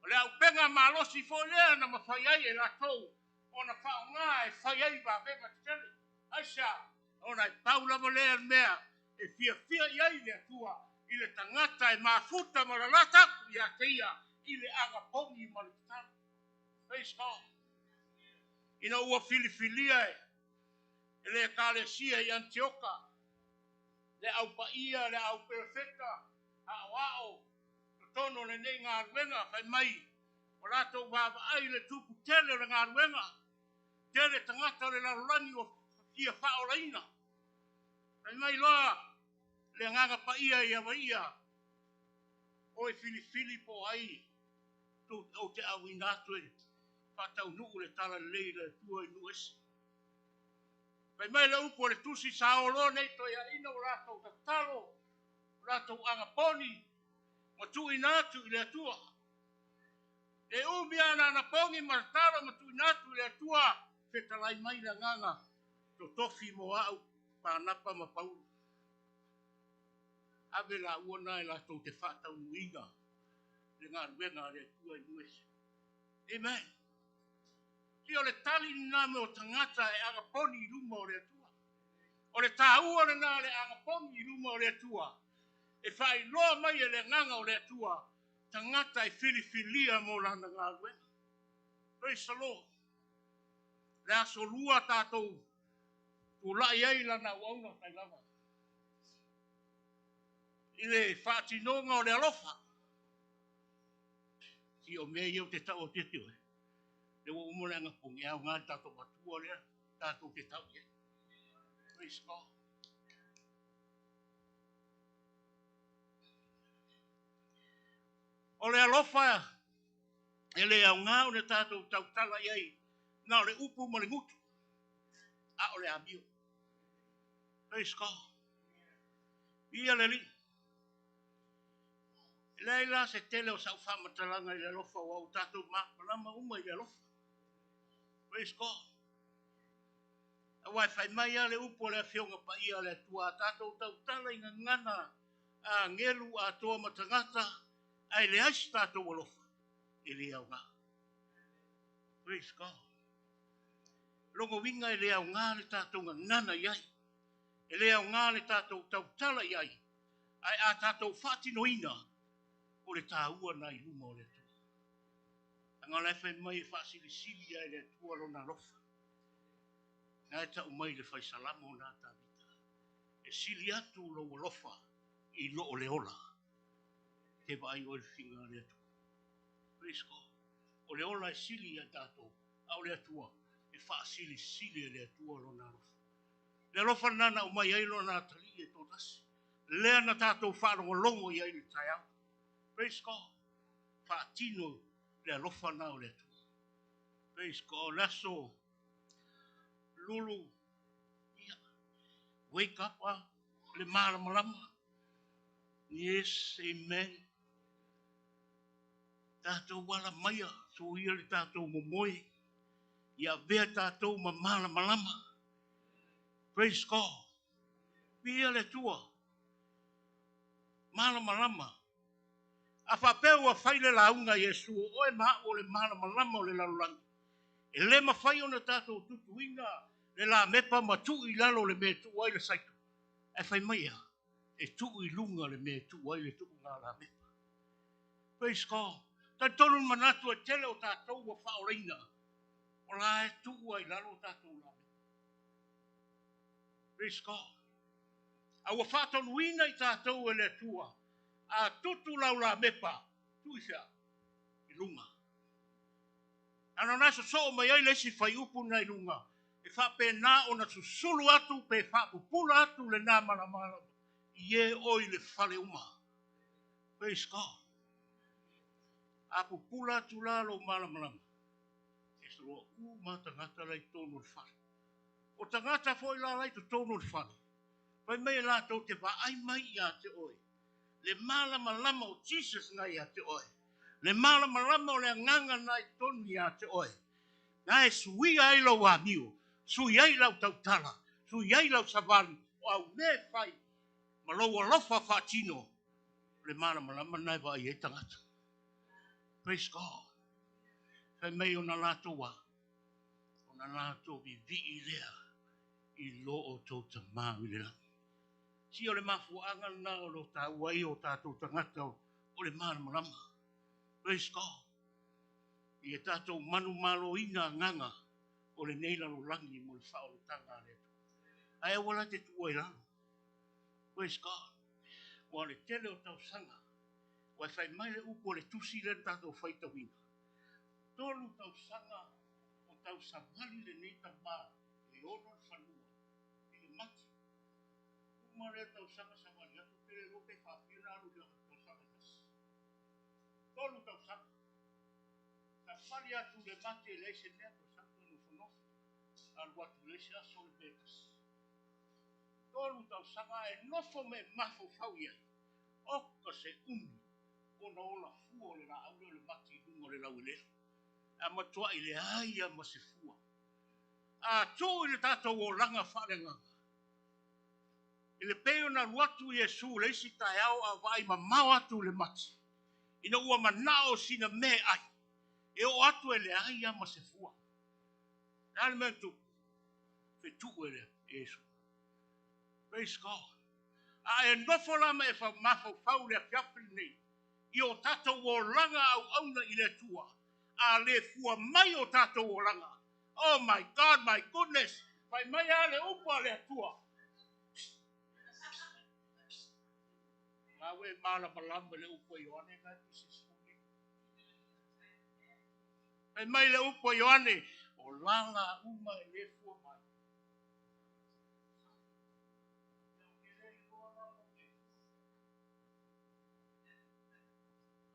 O le au penga malosi fo lea na mawhai ai e latou. O na whaunga e whai ai ba venga te tele. Aisha. Ona e paula mo lea mea e fia iai le tua i le tangata e mafuta ma la lata i a teia i le agapongi ma le tala. Praise God. Ina ua filifilia e le kalesia i Antioka. Le au paia, le au perfecta, a wao. Tono le nei ngā ruenga kai mai. O lato wawa ai le tupu tele le ngā ruenga. Tele tangata le larurani o kia whaoraina. Kai mai loa le nganga paia i awaia. O e fili po ai. O te awinatu e. Whatau nuu le tala lei le tua i nuesi. Kai mai le upo le tusi sa olo nei to ia ina o lato tatalo. O lato angaponi. Ma tu inatu i le tua. E umia na pongi martalo ma tu inatu i le tua. Fetalai mai le nganga. To tofi mo au panapa ma paulu. Ave la uona e lato te whatau nuinga. Le ngā ruenga le tua i nuesi. Amen. Ki o le tali nā me o tangata e agaponi i luma o le tua. O le tāua le nā le agaponi i luma o le tua. E whai loa mai e le nganga o le tua. Tangata e filifilia mo lana ngā ruenga. Praise the Lord. Le aso lua tātou. Tu lai ei lana uauna kai lava. I le whātinonga o le alofa. Ki o mea iau te tau o te teo. Le wa umorenga pungi au ngā tātou matua lea. Tātou te tau e. Praise God. O le alofa e le au ngā o le tātou tau tala iei. Nā o le upu ma le ngutu. A o le amio. Praise God. Ia le li. Leila se tele o sau whamatalanga i le alofa o au tātou māpalama uma i le alofa. Praise God. A wai whai mai a le upu le whionga pa ia le tua tātou tau tala i ngana a ngelu a toa matangata ai le aisi tātou alofa. I le au ngā. Praise God. Longo winga i le au ngā le tātou ngana iai. I le au ngā le tātou tau tala iai. Ai a tātou whātino ina o le tāua na i luma o le tua. Anga lai whai mai e whaasili sili ai le tua lona rofa. Ngai tau mai le whai salamo nā tāwita. E sili atu lo lofa i lo o le ola. Te vai o le whinga le tua. Praise God. O le ola e sili a tātou. Au le atua. E whaasili sili a le atua lo nā rofa. Le rofa nana o mai ailo nā tali e tō tasi. Lea na tātou wharongo longo i aile tai au. Praise God. Whaatino le rofa nā o le atua. Praise God. Laso. Lulu. Wake up. Le mara malama. Yes. Amen. tātou wala maia, so ia le tātou momoe, ia vea tātou mamala malama. Praise God. Pia le tua, mala malama. A whapeu a whaile launga Yesu, oe maa o le mala malama o le lalulangi. E le mawhai o na tātou tutuinga, le la mepa matu I lalo le me tu ai le saito. E whai mai e tu I lunga le me tu ai le tu ngā la mepa. Praise God. Ta tonu manatu e tele o tātou wa whaoreina. O la e tu ai lalo tātou la mepa. Praise God. A wa whātonuina I tātou e le tua. A tutu lau la mepa. Tuisa. I lunga. Ano nasa so mai ai lesi whai upu nei lunga. E whape nā o na susulu atu pe whapupula atu le nā maramara. Ie oi le whale uma. Praise God. A pupula atu la lo maramarama. E so roa ma tangata lai tonu le whale. O tangata foi la lai to tonu le whale. Pai mei la tau te wa ai mai ia te oi. Le malamalama o Jesus ngai ia te oi. Le malamalama o le nganga nai tonu ia te oi. Nai sui ai lo wa miu. Sui ai lau tautala. Sui ai lau savali. O au me fai. Ma lo lofa fatino. Le malamalama nai wa i e tangata. Praise God. Pai mei o na lato wa. O na lato vi I lea. I lo o tau tamau I le langi. Si o le mafuanga na o lo tau ai o tātou tangata o le malamalama. Praise God. I e tātou manu malo ina nganga o le neila lo langi mo le whao le tanga le. Ai e wala te tua I lano. Praise God. Wa le tele o tau sanga. Wa fai mai le upo le tusi le tātou whaita wina. Tolu tau sanga o tau samali le neita mā. E ono le whanua. I le mati. Uma le tau sanga samali. Atu pere rope whapira alu le tau sanga tasi. Tolu tau sanga. Ta whali atu le mati e leise nea tau sanga no whanofi. Alu atu leise aso le bekas. Tolu tau sanga e nofo me mafo whauia. Oka se umi. Ona ola fua le la aure le mati hungo le lau le. A matua I le aia ma se fua. A tō I le tātou o langa wharenga. I le peo na ruatu Yesu le isi tai au a vai ma mau atu le mati. Ina ua manao sina me ai. E o atu e le aia ma se fua. Nale mentu. Fe tu e le Yesu. Praise God. A e nofo lama e wha mafo whau le fiafri nei. I o tātou o langa au auna I le tua. A le fua mai o tātou o langa. Oh my God, my goodness. Pai mai a le upa le tua. Ngā we mala malamba le upa Ioane ngai pisi suni. Pai mai le upa Ioane. O langa uma e le fua mai.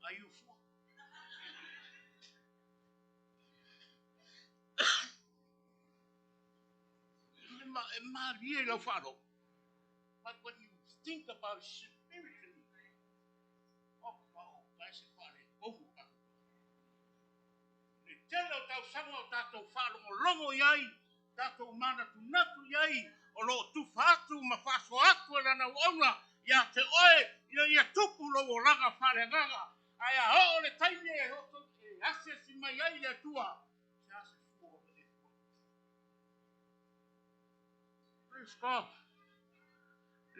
Are you full? But when you think about it spiritually, telo tau sanga o tātou whārongo longo iai, tātou mana tu natu iai, o lo tu whātu ma whāso atu e lana wauna, ia te oe, ia tupu lo o langa whare nganga, ai a ho le taime e hoto e ase si mai ai le tua, se ase fua o le fua. Praise God.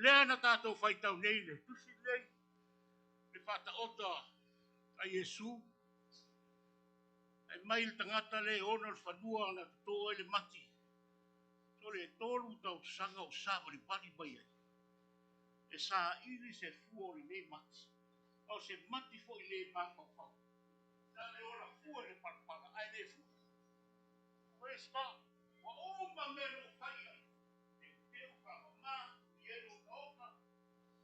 Lea na tātou whaitau nei le, tusi nei, le whata ota a Yesu, ai mai le tangata le ona le whanua na toa le mati. So le tolu tau sanga o sāwa li pari mai ai. E sā iri se fua o le mati. O se mati fo I le māpapau. Sa le ora fua le parapara, ai le fua. Praise God. Wa oma mero whaia. E teo whamama, iero naoka,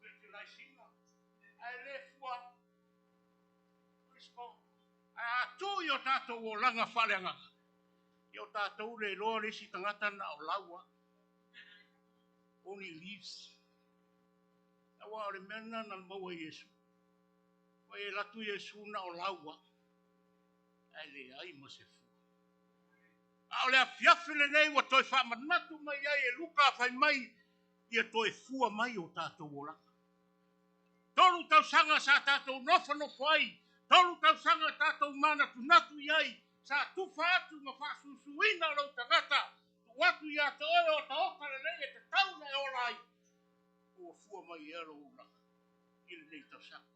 pete lai singa. Ai le fua. Praise God. Ai a tū I o tātou o langa whareanga. I o tātou le roa resi tangata na o laua. Only leaves. Awa o le mena na maua Yesu. Wa e latu Yesu na o laua. ai le ai mo se fu a o le afiafi le nei wa toi whamanatu mai ai e luka whai mai ia toi fua mai o tātou o laka. Tolu tau sanga sa tātou nofa no whai, tolu tau sanga tātou mana tunatu iai, sa tufa atu ma whasusuina lau tangata, tu watu ia te oe o ta oka le nei e te tau nei o lai. O fua mai e alo o laka, ile nei tau sanga.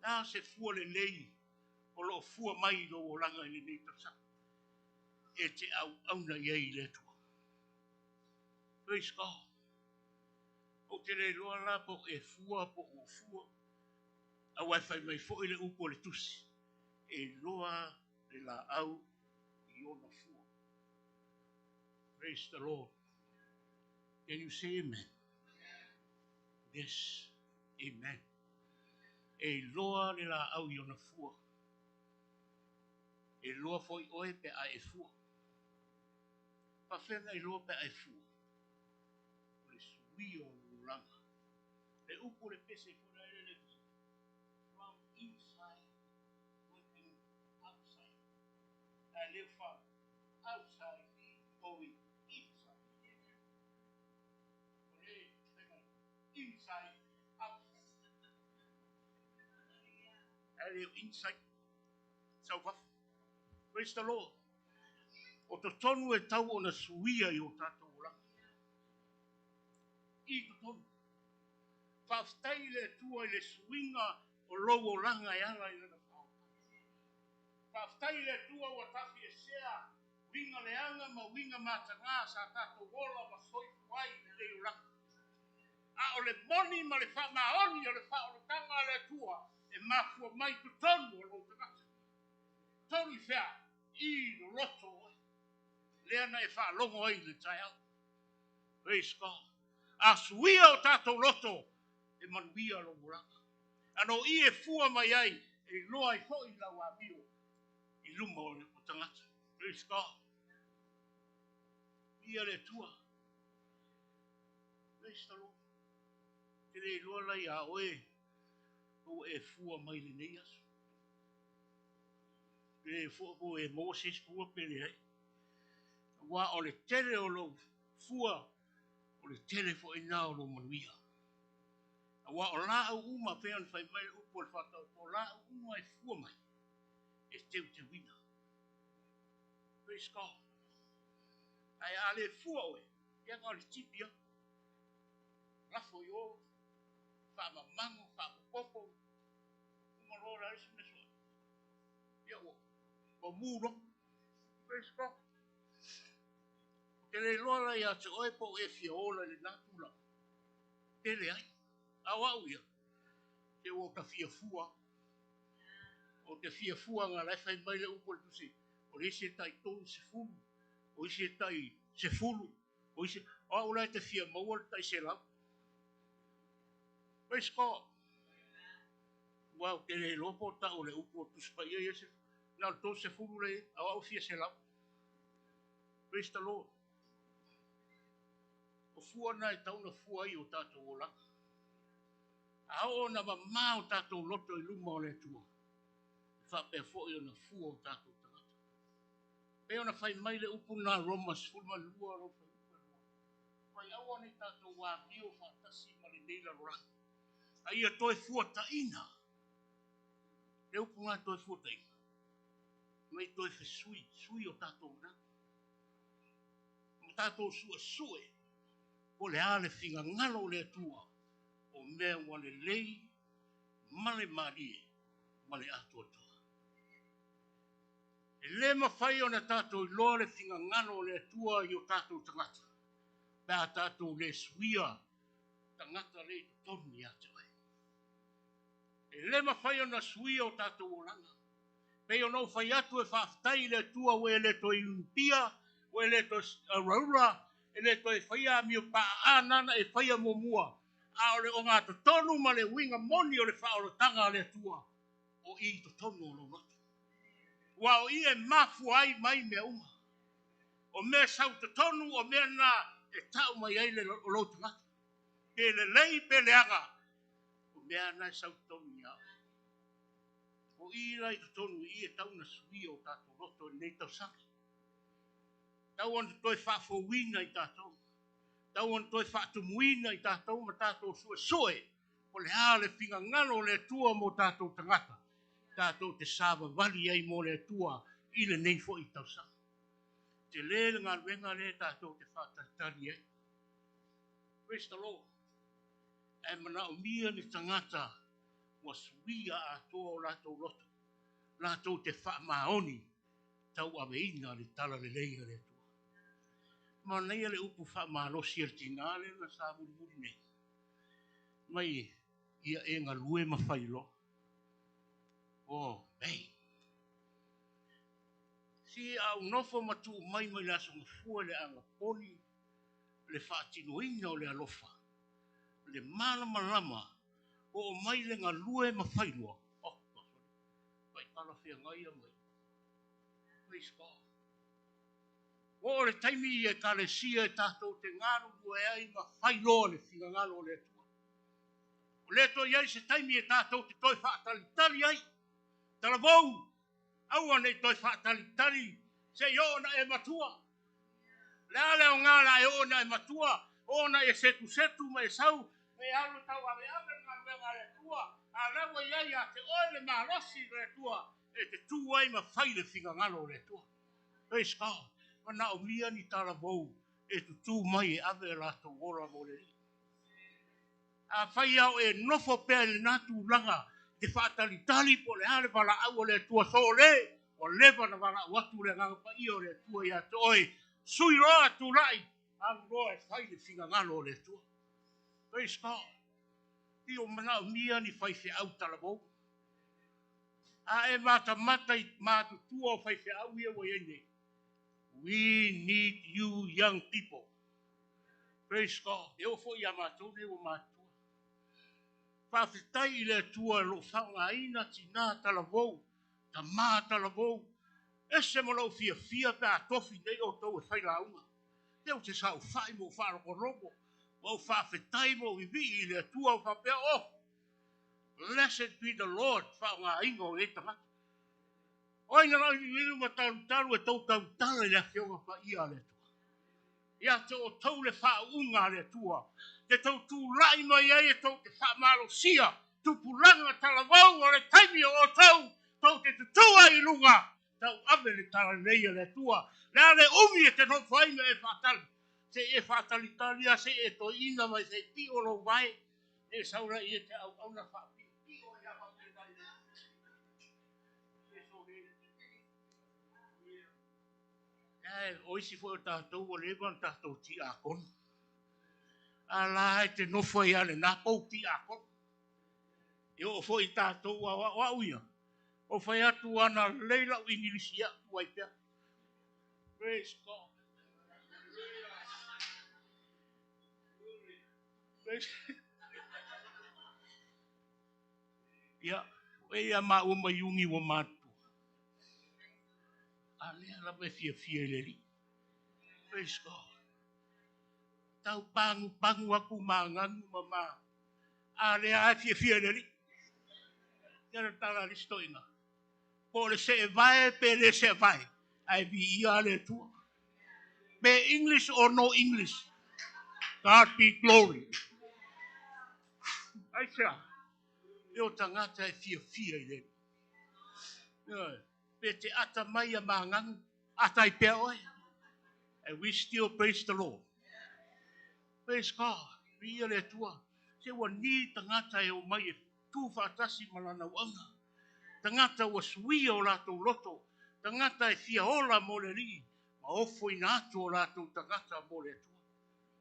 Nā se fua le nei, o lo fua mai lo o langa ile nei tau sanga. E te au na iei le tua. Praise God. O te le loa la po e fua po o fua. A wai fai mai fo i le upo le tusi. E loa le la au i ona fua. Praise the Lord. Can you say amen? Yes, amen. E loa le la au i ona fua. E loa fo i oe pe a e fua. Pa whenga i loa pe a e fua. O le sui o langa. Le upo le pese fo na ele le from inside looking outside. I live from outside going inside. Inside, outside. I live inside. So, praise the Lord. O to tonu e tau o na suia i o tātou o langa. I to tonu. Whaftai le tua i le suinga o lou o langa e ala i lana whao. Whaftai le tua o tafi e sea, winga le anga ma winga matanga sa tātou wola ma soi fuai le o langa. A o le moni ma le wha maoni o le wha o le tanga le tua e mafua mai tu tonu o lou tangata. Tonu whea i no roto oi. Leana e wha longo ai le tai au. Praise God. A suia o tātou roto e manuia lo muraka. Ano i e fua mai ai e loa i hoi lau a mio i luma o le tangata. Praise God. Ia le tua. Praise the Lord. Te le loa lai a oe o e fua mai le nei asu. Le fua po e Moses fua pele ai. Wa o le tele o lo fua o le tele fo e nao lo manuia. Wa o la au uma pēan fai mai upo le whatau to la au uma e fua mai. E teu te wina. Praise God. Ai ale fua oe. Ia ngā le tipia. Lafo i o. Wha ma mango, wha popo. Uma rora esi me soa. Ia o. O muro. Praise God. Te le loa ia te oe po e fia ola le natula. Te le ai. Au au ia. Te o ta fia fua. O te fia fua ngā lai fai mai le upo le tusi. O le isi tai tonu se fulu. O isi tai se fulu. O isi. O au lai te fia maua le tai se lau. Praise God. Wow, te le lopo ta o le upo tusi pa ia se. Nā le tonu se fulu le. Au au fia se lau. Praise the Lord. O fua na e tauna fua i o tātou o laka. A o na mamā o tātou loto i luma o le tua. Whape fo i o na fua o tātou tangata. Pe o na whai mai le upu nā Romas fulma lua ro whai upa lua. Whai awa ni tātou wā bio whatasi ma le neila rang. A ia toi fua ta ina. Le upu ngā toi fua ta ina. Mai toi whi sui o tātou rang. Ma tātou sua sue. O le ale whinga ngalo le tua. O mea wale lei, male marie, male atua toa. E le mawhai o na tātou i loa le whinga ngalo le tua i o tātou tangata. Pea tātou le suia, tangata le tonu i atu ai. E le mawhai o na suia o tātou o langa. Pea o nau whai atu e whaftai le tua we le toi umpia, we le toi raura, e le toi whaia mi o pa anana e whaia momua. A ole o ngā tonu ma le winga moni o le whaorotanga le tua. O i tonu o lo roto. Wa o i e mafu ai mai mea uma. O mea sau tonu o mea na e tau mai ai le lotanga. Pe le lei pe le aga. O mea na sau tonu ia. O O i rai to tonu i e tau na sui o tato roto i nei tau saki. Tau an toi wha fōwina i tatou. Tau an toi wha tumuina i tatou ma tatou sue soe. O le hale finga ngano le tua mo tatou tangata. Tatou te sāwa wali ai mo le tua i le nei fo i tau saki. Te lele ngā wenga le tatou te wha tatari ai. Praise the Lord. E mana o mia ni tangata wa suia a toa o latou roto. Latou te wha maoni tau aweina le tala le leia le tua. Ma nei le upu wha malosi al tingale na sa muri nei. Mai ia e ngā lue mawhailo. Oh, mei. Si au nofo matu mai mai la songa fua le anga poni le wha atinoina o le alofa. Le malama lama o mai le ngā lue mawhailo. Oh, pai kala whia ngai a mai. Praise God. O le taimi e kale sia e tātou te ngaru lue ai mawhailo le whiga ngalo le tua. O le to iai se taimi e tātou te toi whaatalitali ai. Tala vau, au ane toi whaatalitali se i ona e matua. Le ale o ngala e ona e matua, ona e setu ma e sau, e alu tau ave ngā wenga le tua, a rawa iai a te oile marosi le tua, e te tū ai ma whaile whiga ngalo le tua. Praise God. Mana o mia ni tala vau, e tu tū mai e ave la to ora mo le ri. A whai au e nofo pēr le nātu langa, te whaatalitali po le hale wala au le tua so le, o lewa na wala watu le nganga pa i o le tua ia te oi, sui roa tu rai, ang roa e whai le whinga ngalo le tua. Praise God. I o mana o mia ni whai whi au tala vau. A e mata i mātu tua o whai whi au ia wa iene. We need you young people. Praise God. E o fo ia mātou ne o mātou. Whawhitai i le tua lo whaunga ina tina tala vau. Ta mā tala vau. E se mo lau fia pe a tofi nei o tau e whaila unga. Te o te sau whai mo wharoko robo. O whawhitai mo i vi i le tua o whapea o. Blessed be the Lord. Whaunga ingo e tangata. Oi na rau i wiru ma taru e tau tala i le whionga pa ia le tua. Ia te o tau le whaunga le tua. Te tau tū lai mai ai e tau te whamalo sia. Tupuranga talavau o le taimi o tau. Tau te tutua i lunga. Tau ave le tala leia le tua. Lea le umi e te no whainga e whatali. Se e whatali talia se e to ina mai se pi o lo vai. E saura i e te au na whapi. Pi o ia hau te dai. Oisi fo tātou o lewan tātou ti a kono. Ala e te nofo i ale nā pou ti a kono. E o fo i tātou wa uia. O whai atu ana leila u ingilisi atu ai pia. Praise God. Praise. Ia, e ia ma uma yungi wa matu. Ale ala me fia leri. Praise God. Tau pangu aku mangangu mama. Ale a fia leri. Kera tala listo ina. Po le se vai pe le se vai. Ai vi ia le tua. Be English or no English. God be glory. Ai sea. Eo tangata e fia i leri. Pe te ata mai a mangangu. Ata i pea oi. And we still praise the Lord. Praise God. Ria le tua. Se wa ni tangata e o mai e tu whaatasi malana wanga. Tangata wa sui o lato loto. Tangata e fia ola mo le ri. Ma ofo i nātu o lato tangata mo le tua.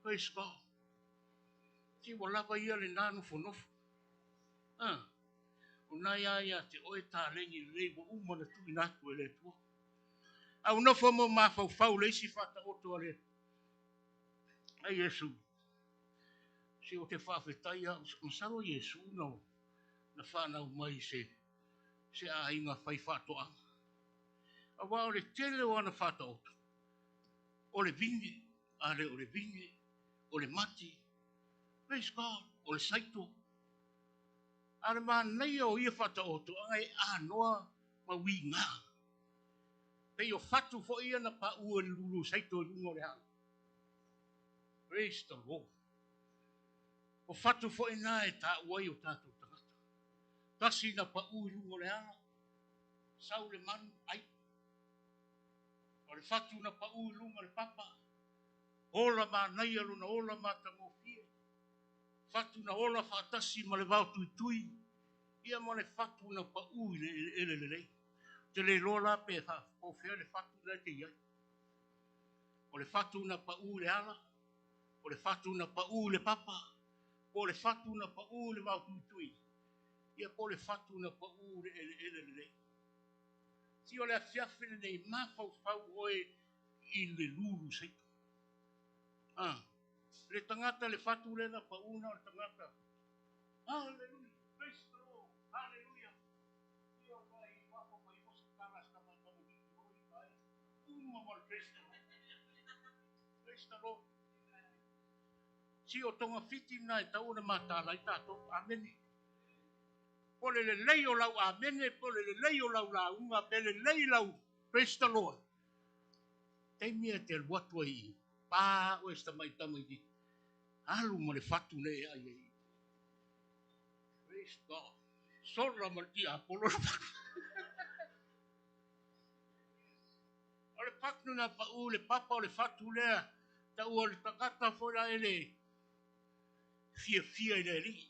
Praise God. Se wa lava ia le nānu whanofo. O nai aia te oe tā lengi rei wa umana tu i nātu e le tua. Au nofo mo ma fau leisi whata oto a le. Ai Yesu. Se o te whawhetai a masaro Yesu no. Na whanau mai se a inga whai whatoa. A wā o le tele o ana whata oto. O le vingi, ale o le vingi, o le mati. Praise God, o le saito. Ana manai o ia whataoto ai anoa ma winga. Pei o whatu fo ia na pa ua lulu saito lungo le hanga. Praise the Lord. O whatu fo ina e ta uai o tātou tangata. Tasi na pa ua lungo le hanga. Sau le manu ai. O le whatu na pa ua lungo le papa. Ola manai alu na ola matango fie. Whatu na ola whatasi ma le vau tui tui. Ia mo le whatu na pa ua le. Te le lola pe o fea le whatu na te iai. O le whatu na pa u le ala. O le whatu na pa u le papa. O le whatu na pa u le mau tui. Ia po le whatu na pa u le ele. Si o le afiafine nei mawhau oe i le lulu seito. Le tangata le whatu le na pa una o le tangata. Hallelujah. Praise the Lord. Hallelujah. Ia mai wako mai mosa karas ka mai kamu hiki hoi mai. Praise the Lord. Praise the Lord. Si o tonga fiti na e tau na matala i tato. Amen. Pole le lei o lau amen. Pole le lei o lau la unga. Pele lei lau. Praise the Lord. Te mea te watu ai. Pā o esta mai tamai di. Alu mo le fatu ne ai ai. Praise God. Sora mo ti apolo. O le fatu na pa u le papa o le fatu lea. Ta ua le takata fora ele. Fia ele li.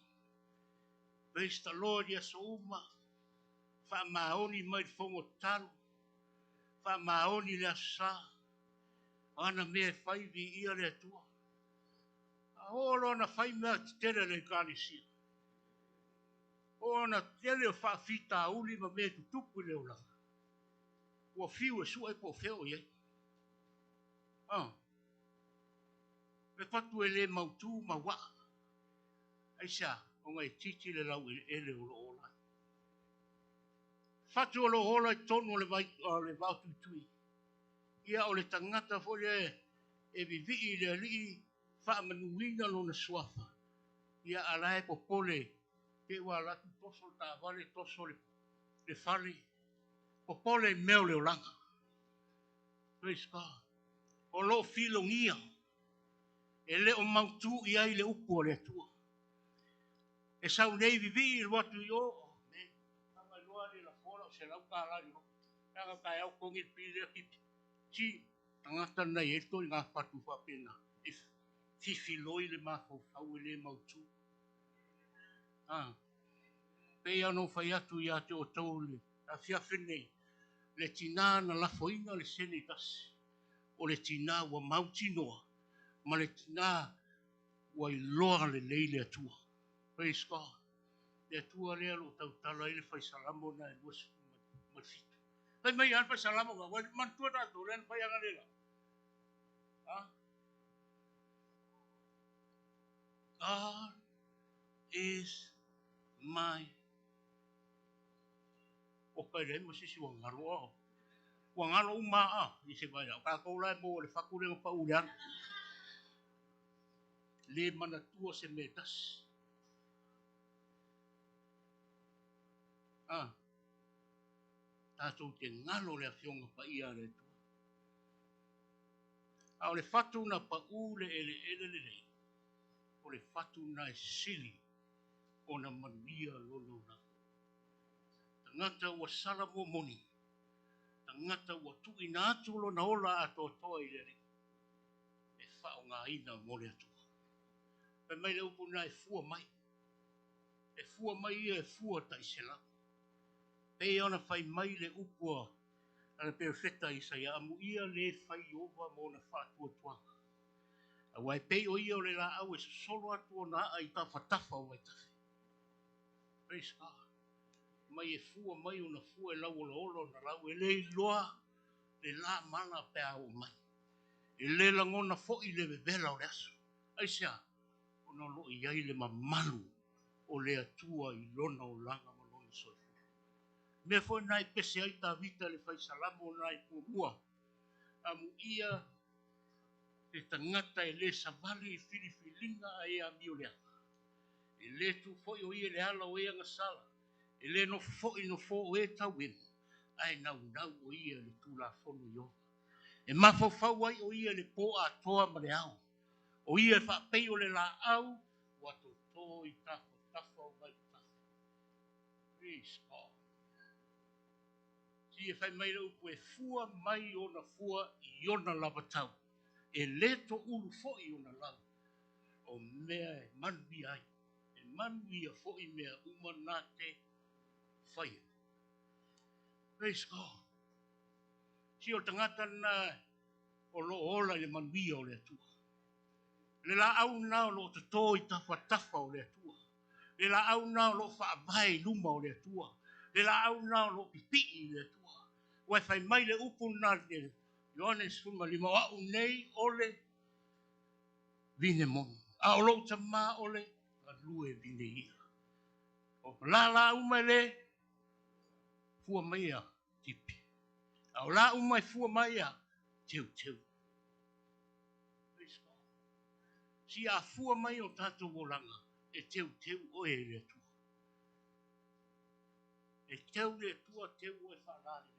Praise the Lord, yes, uma. Fa maoni mai fongo talo. Fa maoni le asa. Ana me fai vi ia le tua. A holo na fai mea tele le kalisia. O na tele o fa fita uli ma me tutupu le ola. Ua fiu e sua e po feo ye. Me fatu e le mautu ma wa. Aisa, o ngai titi le lau ele o lo ola. Fatu o lo ola i tonu le vau tutui. Ia o le tangata fo le e vivi le li fa manuina lo na suafa. Ia alae po pole ke wa la toso ta vale toso le fali. Po pole meo le olanga. Praise God. O lo filongia. E le o mautu ia i le upu o le atua. E sau nei vivi il watu yo. Me. Kama loa le la fola o se lau ka ala yo. Kanga kai au kongi pili a pipi. Si. Tangata na eto i ngā patu whapena. E fifi loi le mafo fau le mautu. Pei ano whai atu i ate o tau le. A fiafene. Le tina na lafoina le sene tasi. O le tina wa mauti noa. Ma le tina wa i loa le leile atua. Praise God. Le atua lea lo tau tala ile whai salamo na e luas malfitu. Pai mai an whai salamo ka. Wai mantua tato le an whai anga lela. God is my. O kai le mo sisi wa ngaro. Wa ngaro umaa. I se vai au. Ka kaula e mo le whakure o pa ulean. Le manatua se metas. Tātou te ngalo le awhionga pa ia le tua. A o le whatu na pa u le ele. O le whatu na e sili o na manuia lono na. Tangata ua sala mo moni. Tangata ua tui na atu lo na ola ato toa i le. E whao ngā ina mo le atua. Pe mai le upu na e fua mai. E fua mai ia e fua ta i se la. Pe ona whai mai le upua. Ana perfecta i sa ia amu ia le whai ova mo na whātua tuanga. A wai pei o ia o le la au e solo atu o na a i ta whatafa o wai tafi. Praise God. Mai e fua mai o na fua e lau o la olo na lau e le iloa le la mana pe au mai. E le langona fo i le vevela o le aso. Aisea, o na lo i ai le mamalu o le atua i lona o langa mo lona soifu. Me foi nai pese ai ta vita le fai salamo nai kumua. Amu ia te tangata e le savali i filifilinga e a miolea. E le tu fo o ia le ala o ia ngasala. E le no fo e tau win. Ai nau o ia le tu la fono yo. E mafo fau ai o ia le po a toa ma le au. O ia fa pei o le la au. Wato to I tafo o mai tafo. Praise God. Si e fai mai lau e fua mai o na fua I ona lava tau. E le to ulu fo I ona lava. O mea e manui ai. E manui a fo I mea umanate whaia. Praise God. Si o tangata na o lo ola le manui o le atua. Le la au na o lo tato I tafa o le atua. Le la au na o lo whaavai luma o le atua. Le la au na o lo pipi I le atua. Wai fai mai le upu na le Ioanes fuma lima wa unei ole vine mon. A o lo tama ole a lue vine ia. O la umele fua maia tipi. A o la umai fua maia teu. Si a fua mai o tato wolanga e teu o e le tua. E teu le tua teu e whanare.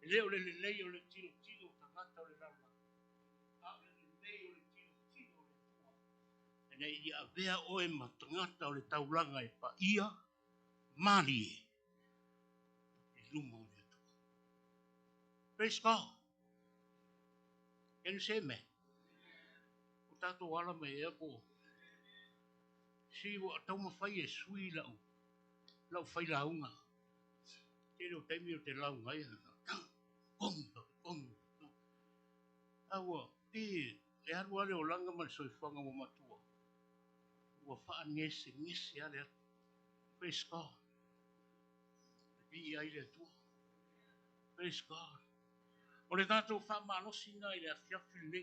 E leo le o le tiro tangata o le lama. A le lei o le tiro o le tua. E nei ia vea o e matangata o le taulanga e pa ia mali e luma o le tua. Praise God. Can you say amen? O tato wala mai e po. Si wa tau mawhai e sui lau. Lau whai launga. Te o teimi o te launga e Awa, e aru ale o langa man soifanga mo matua. Ua wha ngese ale. Praise God. Bi ai le tua. Praise God. O le tātou wha manosi nga I le afiafi le.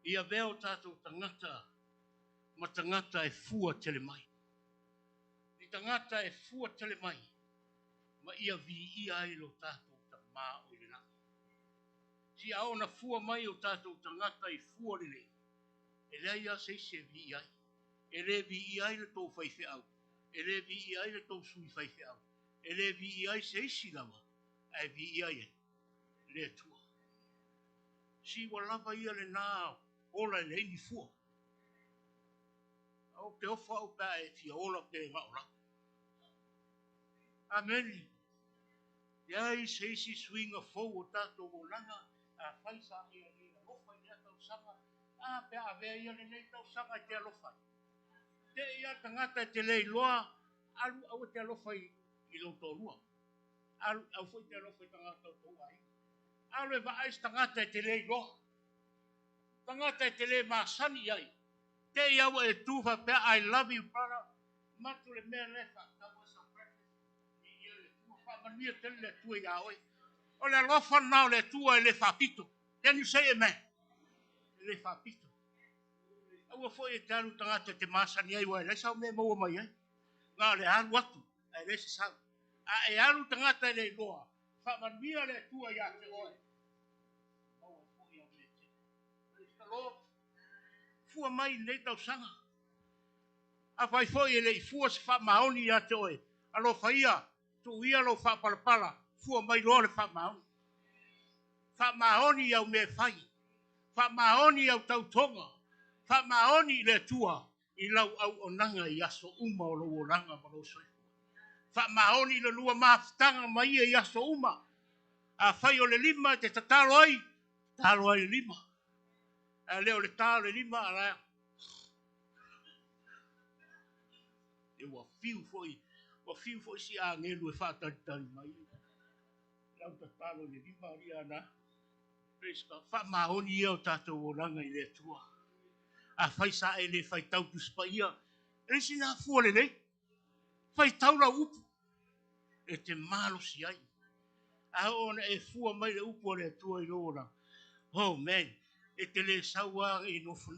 Ia veo tātou tangata, ma tangata e fua tele mai. Ni tangata e fua tele mai, ma ia vi ia ai lo tātou ta mā o le nā. Si a ona fua mai o tātou tangata e fua le le. E lea ia se vi ai. E le vi ai le tau whaife au. E le vi ai le tau sui whaife au. E le vi ai se isi lava. E vi ai e. Le tua. Si wa lava ia le nā ola le ini fua. Au te ofa au pā e fia ola pe maora. Amen. Iai se isi swinga fau o tātou o langa. A whaisa ia le lofa i lea tau sanga. A pe a vea ia le nei tau sanga te alofa. Te ia tangata te lei loa. Alu au te alofa I lo tō rua. Alu au fai te alofa I tangata o tō ai. Alu e vaais tangata te lei loa. Tangata te lei masani ai. Te ia wa e tufa pe I love you brother. Matu le mea lefa. Tawa sa practice. I ia le tufa mania tele le tua ia oi. O le alofa nao le tua e le whapito. Can you say amen? Le whapito. Aua foi e te alu tangata te masani ai wa e le sao me maua mai ai. Ngā le alu atu. E le se sao. A e alu tangata e le loa. Whamania le tua ia te oe. Maua foi a me te. Praise the Lord. Fua mai nei tau sanga. A fai foi e le fua se wha maoni ia te oe. Alo whaia. Tu ia lo wha palapala. Fua mai loa le wha maoni. Wha maoni au me whai. Wha maoni au tautonga. Wha maoni le tua. I lau au onanga I aso uma o lo oranga ma lo soi. Wha maoni le lua maafutanga mai I aso uma. A whai o le lima te tatalo ai. Talo ai le lima. A leo le talo le lima a rea. E wa fiu foi si a ngelu e whātari mai. Lau tatalo le lima ria na. Praise God. Wha maoni ia o tātou oranga I le tua. A whai sa e le whai tau tu spaia. E si nā fua le nei. Whai tau la upu. E te malo si ai. A ona e fua mai le upu le tua I lora. Oh man. E te le saua e nofo.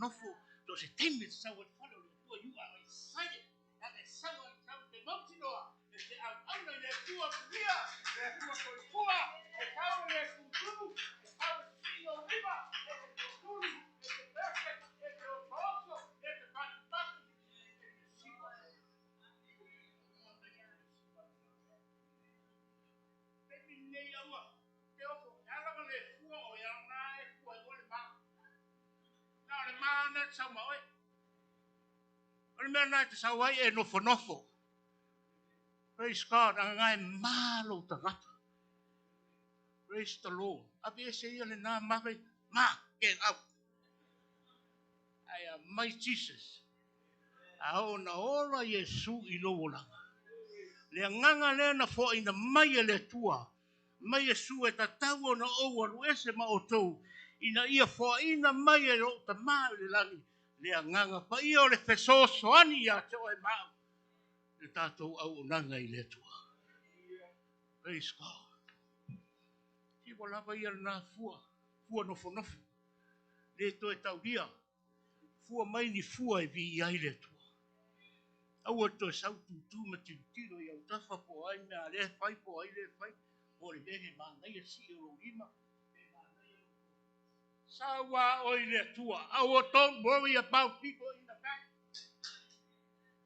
To se teime te saua e whale o le tua. You are excited. A e saua I tau te mautinoa. E te au auna I le tua pia. Le tua koi fua. E tau le kuturu. E tau le fio riba. E te kuturu. E te perfect. E te otoso. E te mana sa mai. Ole me na te sa wai e nofo. Praise God, ang ngai malo tangata. Praise the Lord. Abi se ia le na ma get out. I am my Jesus. Aona ora Yesu I lowo langa. Le nganga le na fo ina mai le tua. Mai Yesu e tatau ona o alu ese ma o tou. Ina ia fo ina mai e o ta mai le langi. Le nganga pa ia o le fesoso ani ya te o e mau. Le tatou au onanga I le tua. Praise God. Ki wa lava ia na fua. Fua nofo. Le to e tau dia. Fua mai ni fua e vi ia I le tua. Aua to sau tu ma tiro ia utafa po ai na le fai po ai le fai o le vehe mana ia si o lima sawa o le tua. Don't worry about people in the back,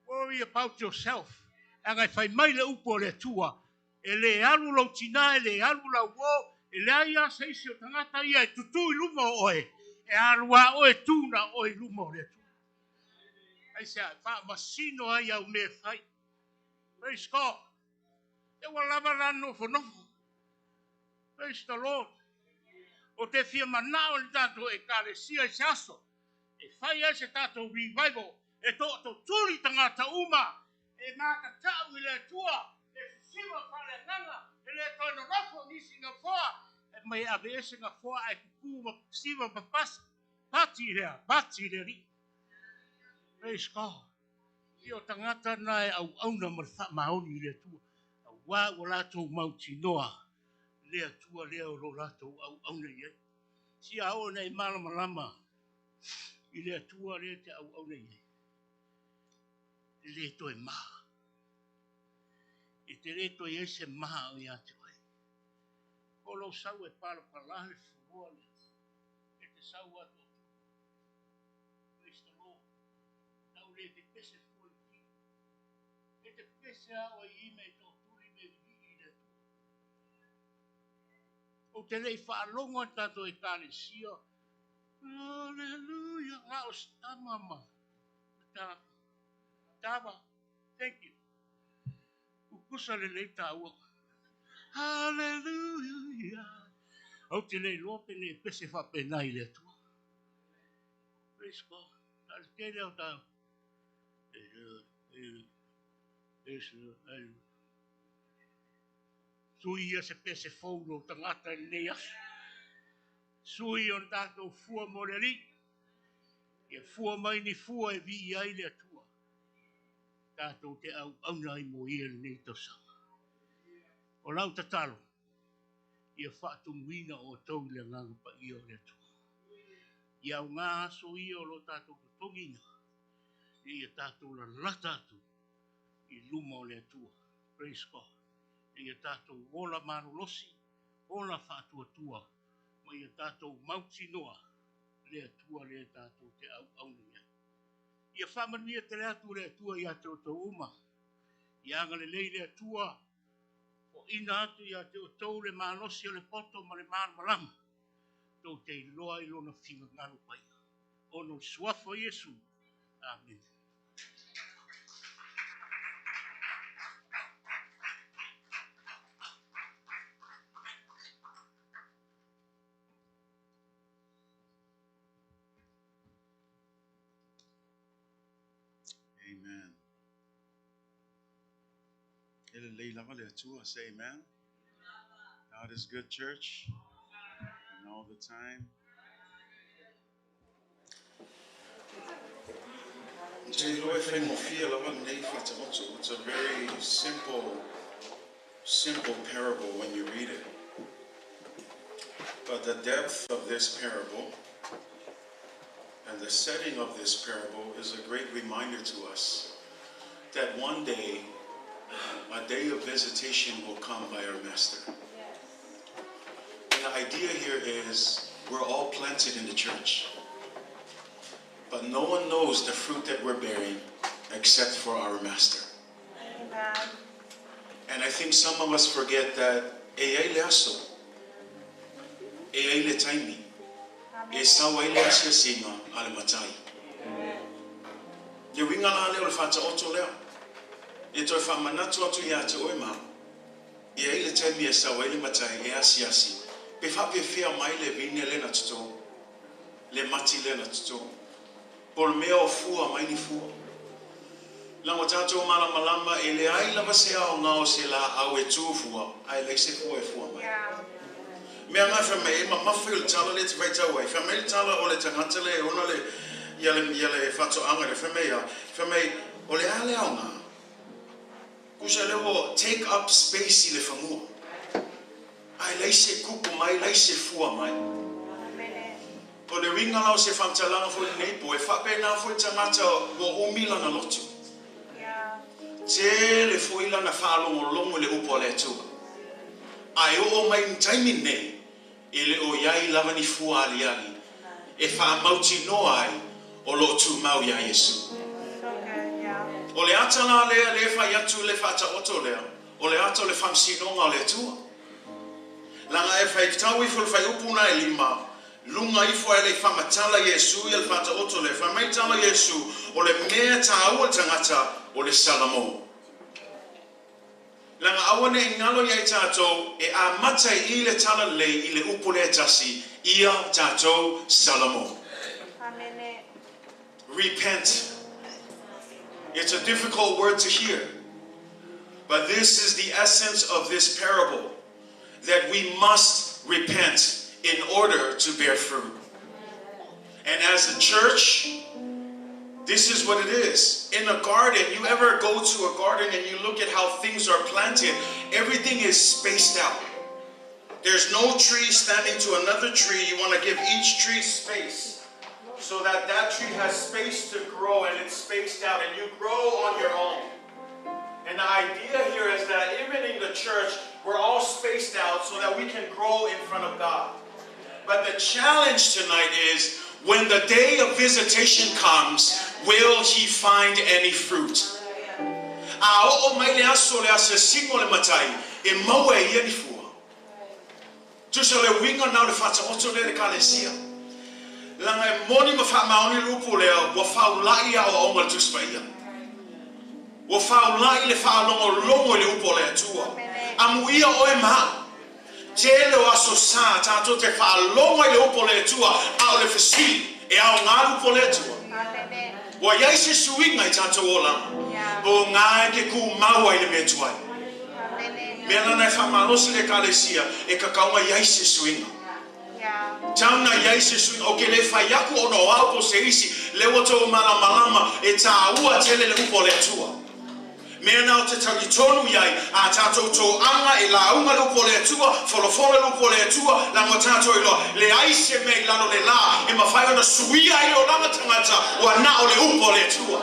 worry about yourself. Angai fai mai le upo le tua e le alu lo tina e le alu la wo e le aia seisi o tangata ia e tutu I luma oe e alua oe tuna oe luma o le tua. Ai se a wha masino ai au me fai. Praise God. E wa lava la nofo. Praise the Lord. O te fia manao ni tato e kare sia I se aso. E fai ai se tato revival. E to turi tangata uma. E maka tau I le tua. E sima whare nanga. E le toi no rafo nisi nga whoa. E mai ave ese nga whoa ai kuku ma sima papasa. Pati le ri. Praise God. Io tangata nai au auna marfa maoni le tua. Wa wala to mauti noa. Le tua le o lato au auna ye. Si ao nei malama. I le tua le te au auna ye. Le to e maha. I te le to ye se maha o ia te wai. Kolo sau e pala le furua le. E te sau ato. Praise the Lord. Tau le te pese fua I ki. E te pese ao I ime to turi me vi I le tua. O te lei whaalongo tato e kare sia. Hallelujah. Nga o stamama. Tava. Thank you. Ukusa le lei taua. Hallelujah. O te lei lope le pese whapenai le tua. Praise God. Al te leo tau. Sui ia se pese fauno tangata nei asu. Sui on tato fua moreri. E fua mai ni fua e vi ai le tua. Tato te au aunai mo ia nei tosa. O lau tatalo. Ia whaatumuina o tau le nganga pa ia o le tua. Ia o ngā aso ia o lo tato tongina. Ia tato la latatu. I luma o le tua. Praise God. Ia tato ola manolosi. Ola whaatua tua. Ma ia tato mauti noa. Le tua le tato te au aunai. Ia whamania te atu le tua ia te o tau uma. Ia anga le lei le tua. O ina atu ia te o tau le maanosi o le poto ma le maano malama. Tau te iloa I lona whiga ngaro pai. Ono suafo Yesu. Amen. Amen. Ele lei lava le tua, say amen. God is good, church, and all the time. It's a very simple parable when you read it. But the depth of this parable and the setting of this parable is a great reminder to us that one day, a day of visitation will come by our Master. And the idea here is we're all planted in the church, but no one knows the fruit that we're bearing except for our Master. Amen. And I think some of us forget that e le aso, e le taimi, e sawa ile asia singa ale matai. Ye winga la le o fata oto leo. E toi fa manatu atu ya te oima. E ile te mi e sawa ile matai e asia si. Pe fa pe fia mai le vine le na tuto. Le mati le na tuto. Por meo fua mai ni fua. La watato mala malama e le ai la masea o ngao se la au e tufua. Ai le se fua e fua mai. Me anga fa me ma fil tala le te vai tau ai. Fa me tala o le tangata le ona le yale fato anga le fa me o le ale au nga. Kusha le o take up space i le famua. Ai le se kupu mai le se fua mai. O le ringa lau se whamtalanga fo le neipo e whape nā fo tangata o umila na lotu. Te le fo ila na whalongo longo le upo le atua. Ai o mai ntaimi nei e le o iai lava ni fua ali ali. E wha mauti no ai o lo Tumau ia Yesu. O le atana lea le wha yatu le wha ta oto lea. O le ato le whamsinonga le atua. Langa e whai tau i ful whai upuna e lima. Lunga ifo ele whamatala Yesu i al whata oto le whamaitala Yesu o le mea ta aua tangata o le salamo. Langa awane i ngalo iai tātou e a matai i le tala lei i le upo le tasi ia tātou salamo. Repent. It's a difficult word to hear, but this is the essence of this parable, that we must repent in order to bear fruit. And as a church, this is what it is. In a garden, you ever go to a garden and you look at how things are planted, everything is spaced out. There's no tree standing to another tree. You want to give each tree space so that that tree has space to grow and it's spaced out and you grow on your own. And the idea here is that even in the church, we're all spaced out so that we can grow in front of God. But the challenge tonight is, when the day of visitation comes, will he find any fruit? Tele o asosa tato te fa longa le upo le tua au le fesi e au ngā upo le tua. Wa iai se suinga I tato o lama. O ngā ke ku maua I le me tuai. Mea lana e whamalosi le kalesia e kakaunga iai se suinga. Tauna iai se suinga o ke le whaiaku o no au po se isi le wato malama e tā ua tele le upo le tua. Mea nao te tali tonu iai a tātou tō anga e la unga lupo le atua, wholofole lupo le atua, la mo tātou I loa, le aise mei lano le la, e mawhai ona suia I o langa tangata, wa na o le upo le atua.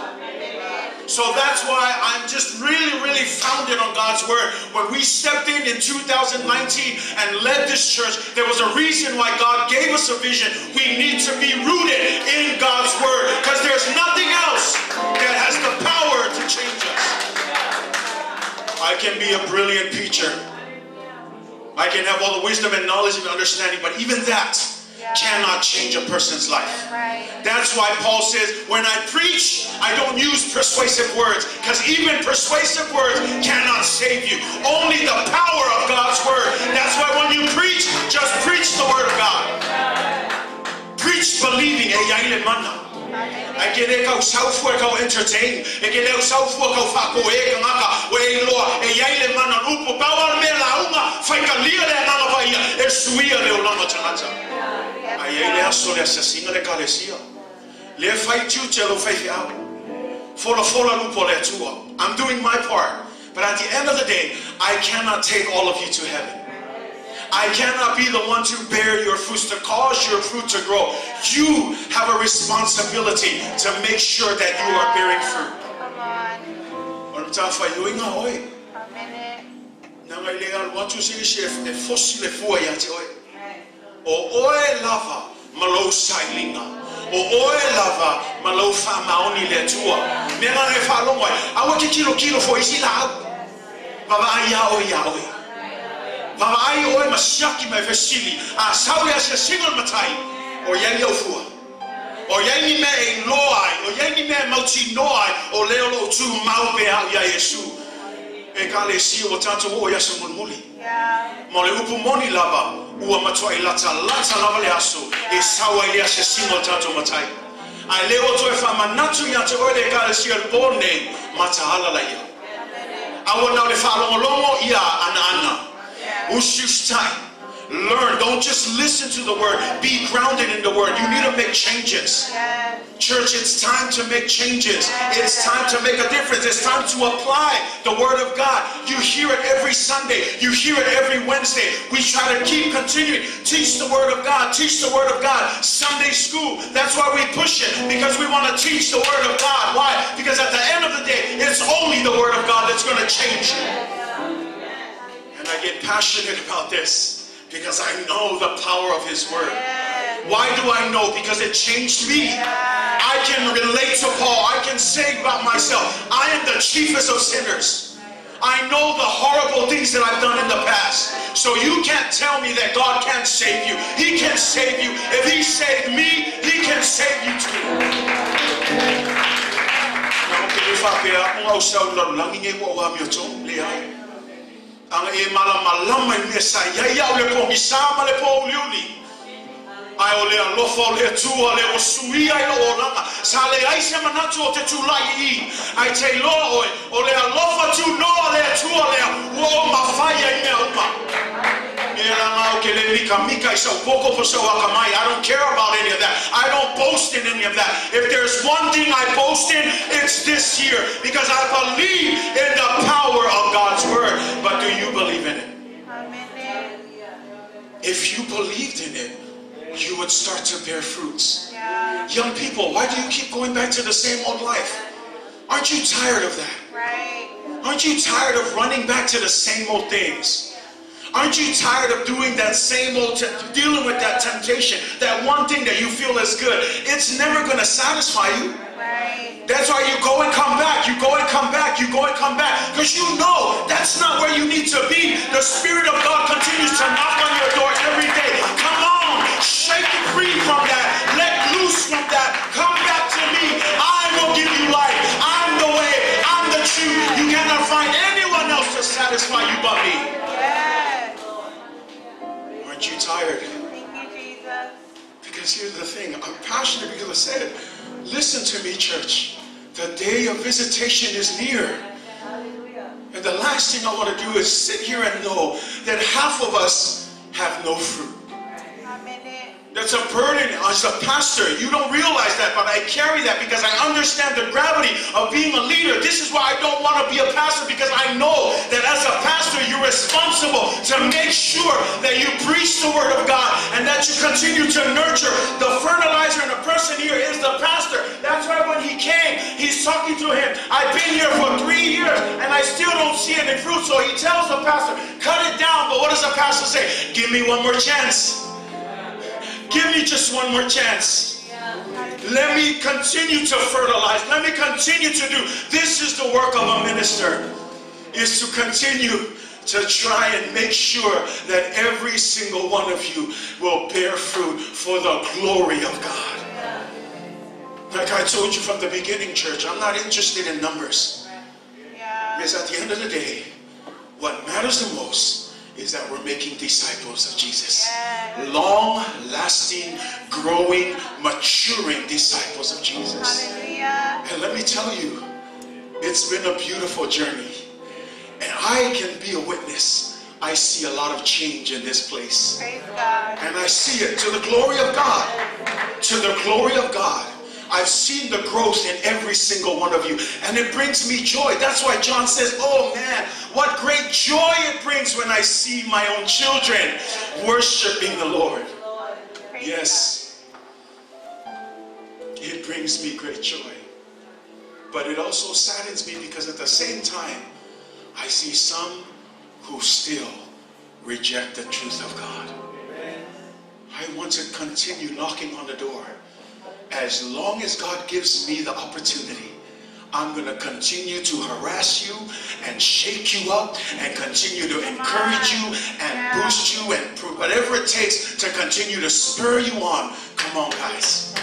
So that's why I'm just really founded on God's word. When we stepped in 2019 and led this church, there was a reason why God gave us a vision. We need to be rooted in God's word, because there's nothing else that has the power to change us. I can be a brilliant preacher. I can have all the wisdom and knowledge and understanding, but even that cannot change a person's life. That's why Paul says, when I preach, I don't use persuasive words, because even persuasive words cannot save you. Only the power of God's word. That's why when you preach, just preach the word of God. Preach believing. I get it out south work out entertain. I get it out south work out fako e ngaka we loa e yaile mana upo power me la unga faika lia le ngaka paia e suia le ulama tangata. Ai yaile aso le assassina le kalesia. Le fai tuche lo fai out. Fola lupo le tua. I'm doing my part, but at the end of the day, I cannot take all of you to heaven. I cannot be the one to bear your fruits, to cause your fruit to grow. You have a responsibility to make sure that you are bearing fruit. Mama ai oi masiaki mai fesili a sauri a single matai O yai ofua. O yai ni me loai, o yai ni me mauti noai, o leo lo Tumau pe au ya Yesu. E kale si o tatu o yasu mulmuli. Mo le upu moni lava, ua matua I lata lava le aso, e sawa I le asesino tatu matai. Ai leo to e whamanatu ia te oile kale si al bone matahala la ia. Awa nau le whaalongolongo ia ana. Ushus time. Learn. Don't just listen to the word. Be grounded in the word. You need to make changes. Church, it's time to make changes. It's time to make a difference. It's time to apply the word of God. You hear it every Sunday. You hear it every Wednesday. We try to keep continuing. Teach the word of God. Teach the word of God. Sunday school. That's why we push it. Because we want to teach the word of God. Why? Because at the end of the day, it's only the word of God that's going to change you. And I get passionate about this. Because I know the power of His word. Why do I know? Because it changed me. I can relate to Paul. I can say about myself, I am the chiefest of sinners. I know the horrible things that I've done in the past. So you can't tell me that God can't save you. He can save you. If He saved me, He can save you too. Ang e malama ni sa ya le po isama le po liuli ai ole lofo le tua le osui ai lo langa sa le ai se manatu o te tulai I ai te lo ole lofa tu no le tua le o mafaya I uma I don't care about any of that. I don't boast in any of that. If there's one thing I boast in, it's this here. Because I believe in the power of God's word. But do you believe in it? If you believed in it, you would start to bear fruits. Young people, why do you keep going back to the same old life? Aren't you tired of that? Aren't you tired of running back to the same old things? Aren't you tired of doing that same old, dealing with that temptation, that one thing that you feel is good? It's never going to satisfy you. That's why you go and come back, you go and come back, you go and come back. Because you know that's not where you need to be. The Spirit of God continues to knock on your door every day. Come on, shake free from that. Let loose from that. Come back to me. I will give you life. I'm the way. I'm the truth. You cannot find anyone else to satisfy you but me. Aren't you tired? Thank you, Jesus. Because here's the thing. I'm passionate because I said, listen to me, church. The day of visitation is near. And the last thing I want to do is sit here and know that half of us have no fruit. That's a burden as a pastor. You don't realize that, but I carry that because I understand the gravity of being a leader. This is why I don't want to be a pastor, because I know that as a pastor, you're responsible to make sure that you preach the word of God and that you continue to nurture. The fertilizer and the person here is the pastor. That's why when he came, he's talking to him. I've been here for 3 years and I still don't see any fruit. So he tells the pastor, cut it down. But what does the pastor say? Give me one more chance. Give me just one more chance. Let me continue to fertilize. Let me continue to do. This is the work of a minister, is to continue to try and make sure that every single one of you will bear fruit for the glory of God. Like I told you from the beginning, church, I'm not interested in numbers. Because at the end of the day, what matters the most is that we're making disciples of Jesus. Long-lasting, growing, maturing disciples of Jesus. And let me tell you, it's been a beautiful journey. And I can be a witness. I see a lot of change in this place. And I see it to the glory of God. To the glory of God. I've seen the growth in every single one of you, and it brings me joy. That's why John says, oh man, what great joy it brings when I see my own children worshiping the Lord. Yes, it brings me great joy. But it also saddens me because at the same time, I see some who still reject the truth of God. I want to continue knocking on the door. As long as God gives me the opportunity, I'm going to continue to harass you and shake you up and continue to encourage you and boost you and whatever it takes to continue to spur you on. Come on, guys.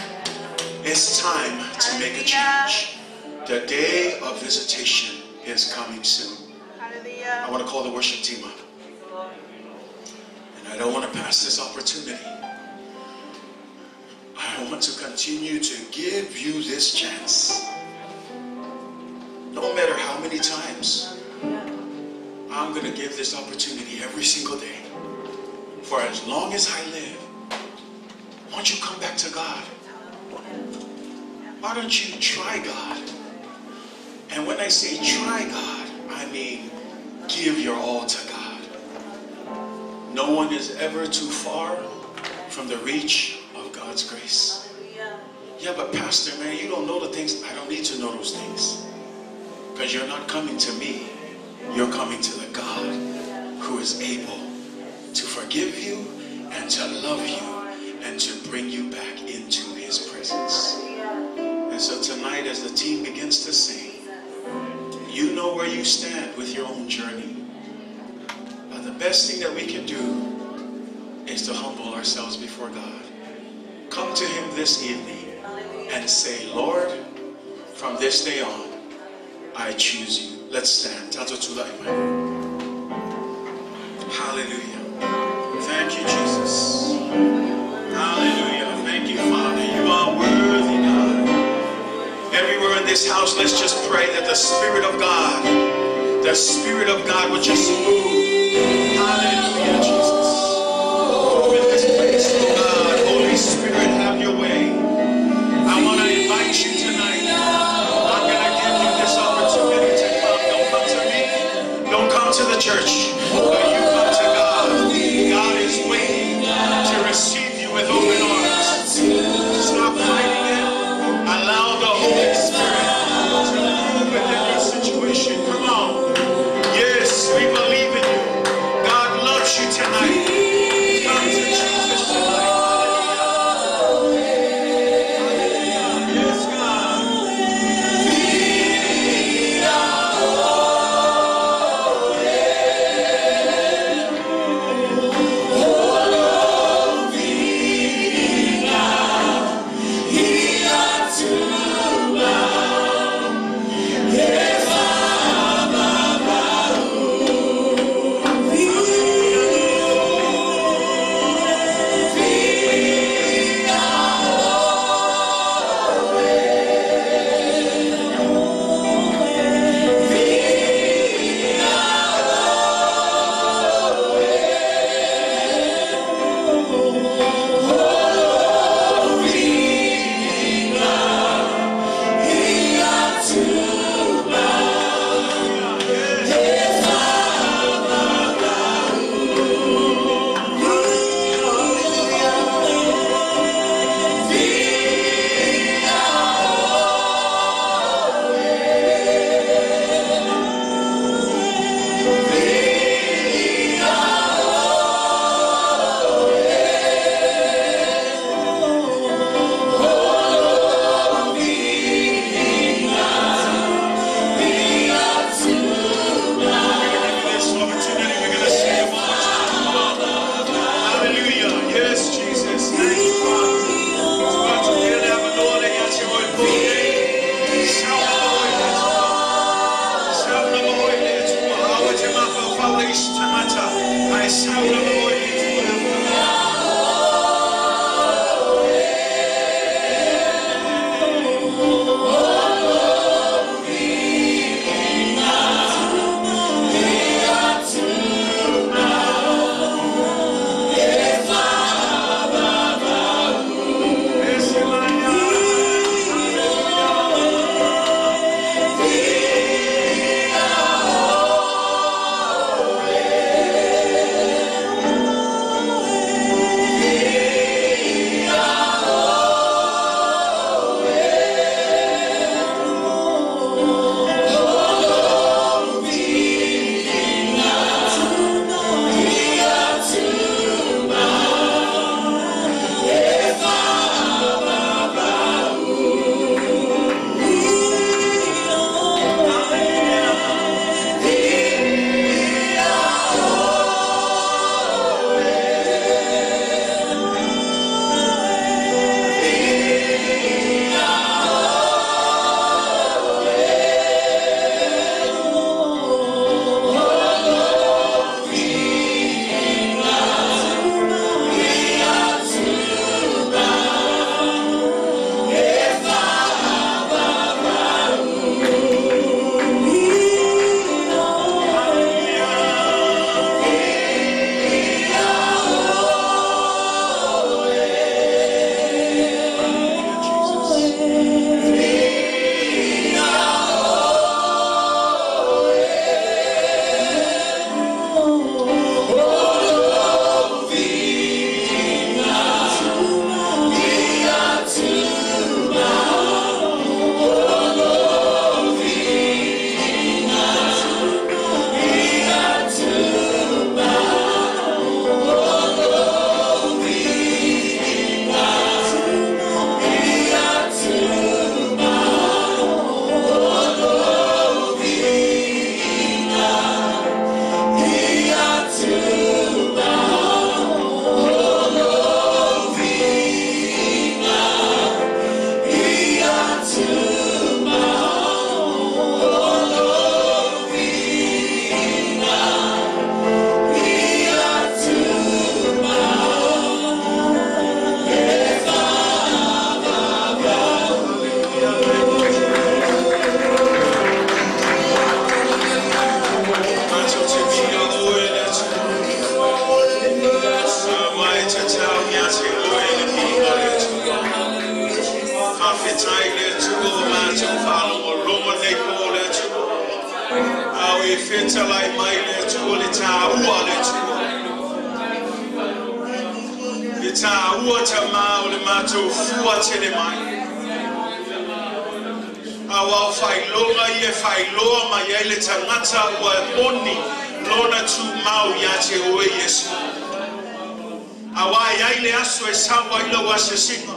It's time to make a change. The day of visitation is coming soon. I want to call the worship team up. And I don't want to pass this opportunity. I want to continue to give you this chance. No matter how many times, I'm going to give this opportunity every single day. For as long as I live, why don't you come back to God? Why don't you try God? And when I say try God, I mean give your all to God. No one is ever too far from the reach of God's grace. Yeah, but Pastor, man, you don't know the things. I don't need to know those things. Because you're not coming to me. You're coming to the God who is able to forgive you and to love you and to bring you back into his presence. And so tonight, as the team begins to sing, you know where you stand with your own journey. But the best thing that we can do is to humble ourselves before God. Come to him this evening and say, Lord, from this day on, I choose you. Let's stand. Hallelujah. Thank you, Jesus. Hallelujah. Thank you, Father. You are worthy, God. Everywhere in this house, let's just pray that the Spirit of God would just move. Hallelujah, Jesus. Move in this place, oh God. Holy Spirit, have your way. I want to invite you tonight. I'm going to give you this opportunity to come. Don't come to me. Don't come to the church. But you come to God. God is waiting to receive you with open arms. Stop fighting him. Allow the Holy Spirit to move within your situation. Come on. Yes, we believe in you. God loves you tonight. mai le tua mato falo o longo nei po le tua. Au e feta lai mai le tua le ta ua le tua. Le ta ua ta mau le mato fua te le mai. Au au fai longa i e fai loa mai e le tangata ua e moni lona tu mau ia te oe Yesu. Awai ai le aso e sawa i lau asesinga.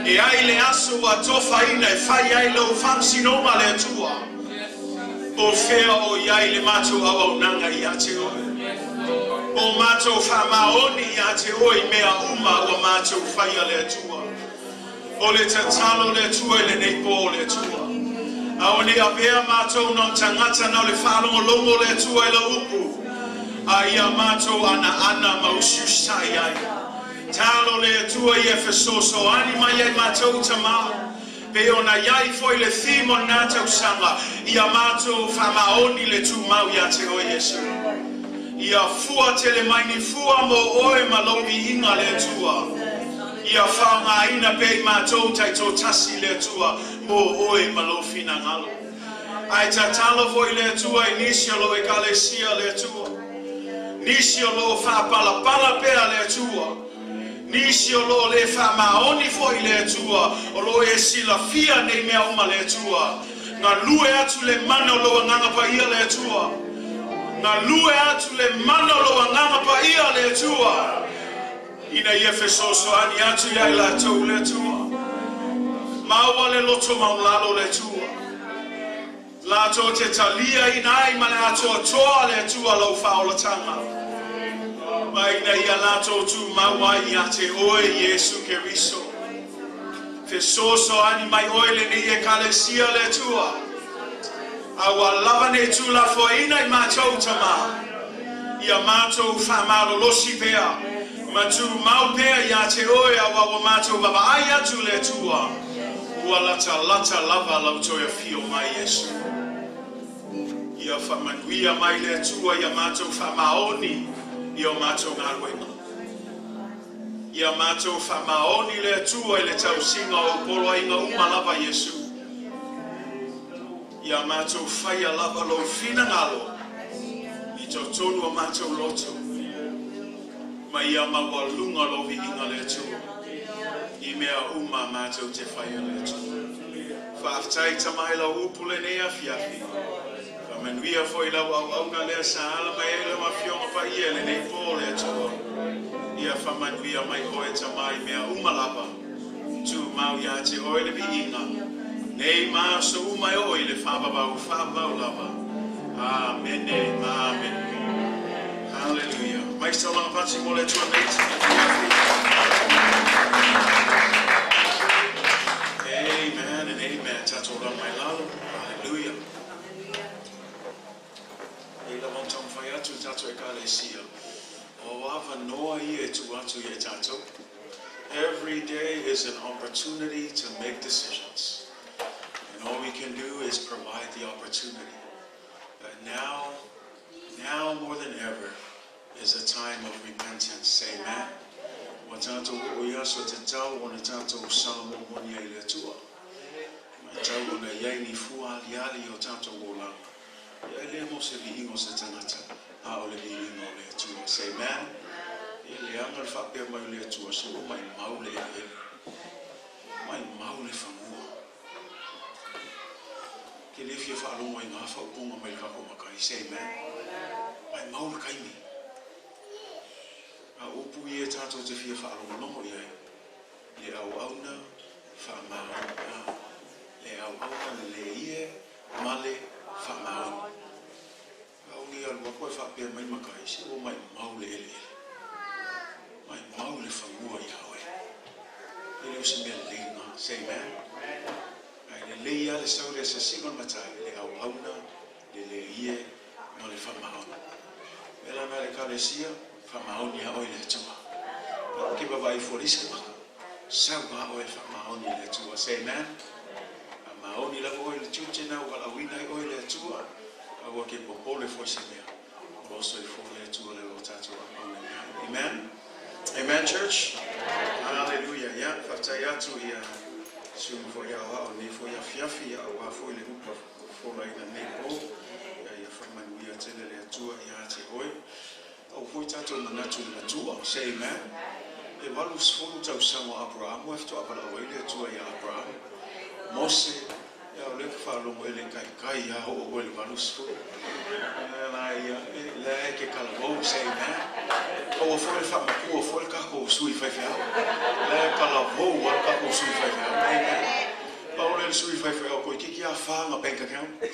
E ai le aso a tofa ina e fai ai lau whamsinoma le atua. O fea o iai le mato awa unanga i ate oe. O mato whamaoni i ate oe mea uma o mato whaia le atua. O le tatalo le atua le neipo le atua. Ao ni apea mato no tangata na le whalongo longo le atua e la upu. Aia mato ana maususai ai. Talo le tua i efesoso anima i mato Tumau. Pe ona iai foi le thimo nata usanga. Ia mato whamaoni le Tumau ia te o Yesu. Ia fua tele maini fua mo oe malovi inga le tua. Ia whaunga ina pe mato taito tasi le tua mo oe malofi na ngalo. Ai tatalo foi le tua inisialo e kalesia le tua. Nisio lo fa pala pea le tua. Nisio lo le fa maoni foi le tua. O lo e sila fia nei mea uma le tua. Nga lue atu le mano lo nganga pa ia le tua. Nga lue atu le mano lo nganga pa ia le tua. Ina i efesoso ani atu ia la tau le tua. Maua le loto maulalo le tua. La to te talia inai mana ato toa le tua lau faola tanga. Mai na ia la to tu maua ia te oe Yesu Keriso. Fesoso ani mai oele ni e kalesia le tua. Awa lava ne tu la foina i matou tama. Ia matou whamaro losi pea. Matu mau pea ia te oe awa wa matou baba aia tu le tua. Ua lata lava lau toia fio mai Yesu. Ia whamanuia mai le tua ia matou whamaoni ia matou ngaruenga. Ia matou whamaoni le tua i le tausinga o polo inga umalava Yesu. Ia matou whaia lava lo fina ngalo i tau tonu o matou loto. Ma ia mawalunga lo vi inga le tua. I mea uma matou te whaia le tua. Whaaftai tamaila upule nea fiafi. Manuia foi la au na le sala mai le mafionga pa ia le nei pole tua. Ia fa manuia mai oe tamai mea umalapa. Tu mau ia te oe le biinga. Nei ma so mai oe le fa baba lava. Amen. Amen. Hallelujah. Mai so lang pati mo le tua mate. Amen and amen. Tato lang mai lalo. Hallelujah. Tato e kalesia. O ava noa ie tu atu ie tato. Every day is an opportunity to make decisions. And all we can do is provide the opportunity. But now more than ever is a time of repentance. Amen. Wa tato o yaso te tau o na tato o salamo moni ai le tua. Ma tau o na iai ni fua aliali o tato o langa. Ia le mo se li ingo se tangata. A o le li ingo le tua. Say amen. Ia le anga le whapea mai le tua. So o mai maule e. Mai maule whamua. Ke le fia whaalongo i ngā whaupunga mai kako makai. Say amen. Mai maule kaimi. A upu i e tātou te fia whaalongo noho i ai. Le au auna whamau. Le au auna le ie male whamau. Auli alua koe whapea mai makai, se o mai maule ele. Mai maule whamua i hawe. Ele o se mea leina, say amen. Ai le leia le saure se singon matai, le au auna, le ie, ma le whamau. Ela na le kalesia, whamau ni a oi le tua. Ki bawai foriske maka, sau ba oi whamau ni le tua, say amen. A maoni la oi le tūtena, wala wina i oi le tua. Awa ke popole foi se mea. Also i fole tua le o tatou. Amen. Amen, church. Hallelujah. Yeah, whaftai atu ia Soon for ya only for ya fiafi or for the hoop of for like the neighbor. Ya from when we are telling the tour ya te oi. Oh, for tato manatu the tour. Say amen. E walus full to some Abraham with to Abraham the tour ya Abraham. Mose ya look for long well in kai ya ho well walus full. And I like a calvo say amen. Oh, for the family, oh, for the caco, sweet five out. Like calvo, what caco, sweet five out. Amen. Paul and sweet five out, go kick your farm a bank account. If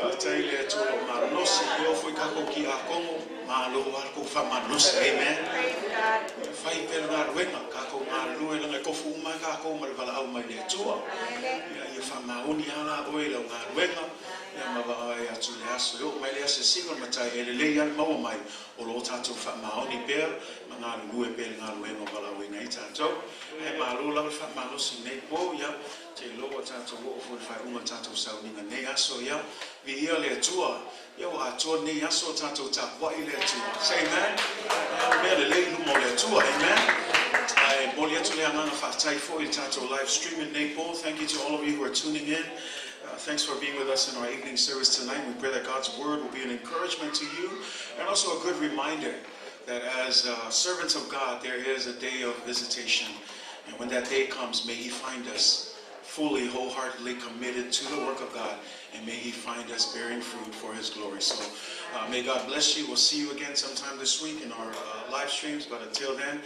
I tell you to my loss, you for caco, kia congo, my low arco from my loss, amen. Five penal winner, caco, my low and a cofu, my caco, my val, my tour. You found my own yala oil on my winner. Ya tu le aso yo mai le ase single matai ele le yan mau mai o lo tato fa maoni per manga lu e per nga lu e no bala we ngai tato e ma lu la fa ma lo si nei po ya te lo tato o fo fa uma tato sa ni nei aso ya vi ia le tua yo a to nei aso tato ta wa ile tua say amen me le lu mo le tua amen ai mo le tu le ana fa tai fo il tato live stream in Naples. Thank you to all of you who are tuning in. Thanks for being with us in our evening service tonight. We pray that God's word will be an encouragement to you and also a good reminder that as servants of God, there is a day of visitation. And when that day comes, may He find us fully, wholeheartedly committed to the work of God. And may He find us bearing fruit for His glory. So may God bless you. We'll see you again sometime this week in our live streams. But until then,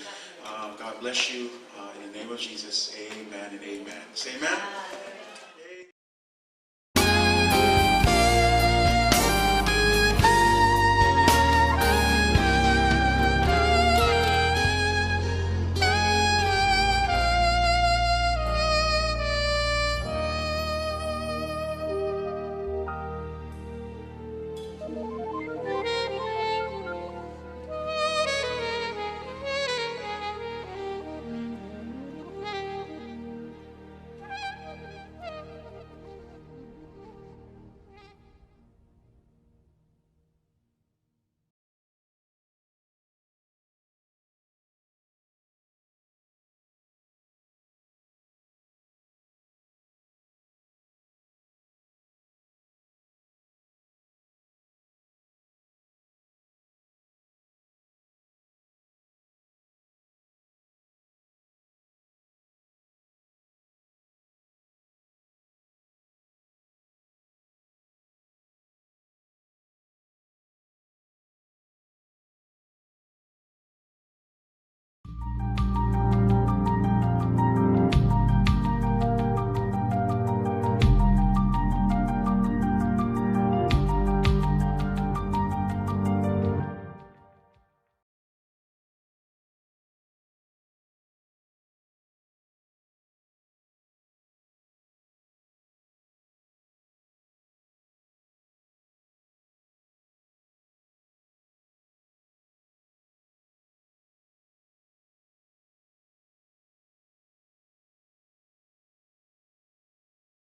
God bless you. In the name of Jesus, amen and amen. Say amen.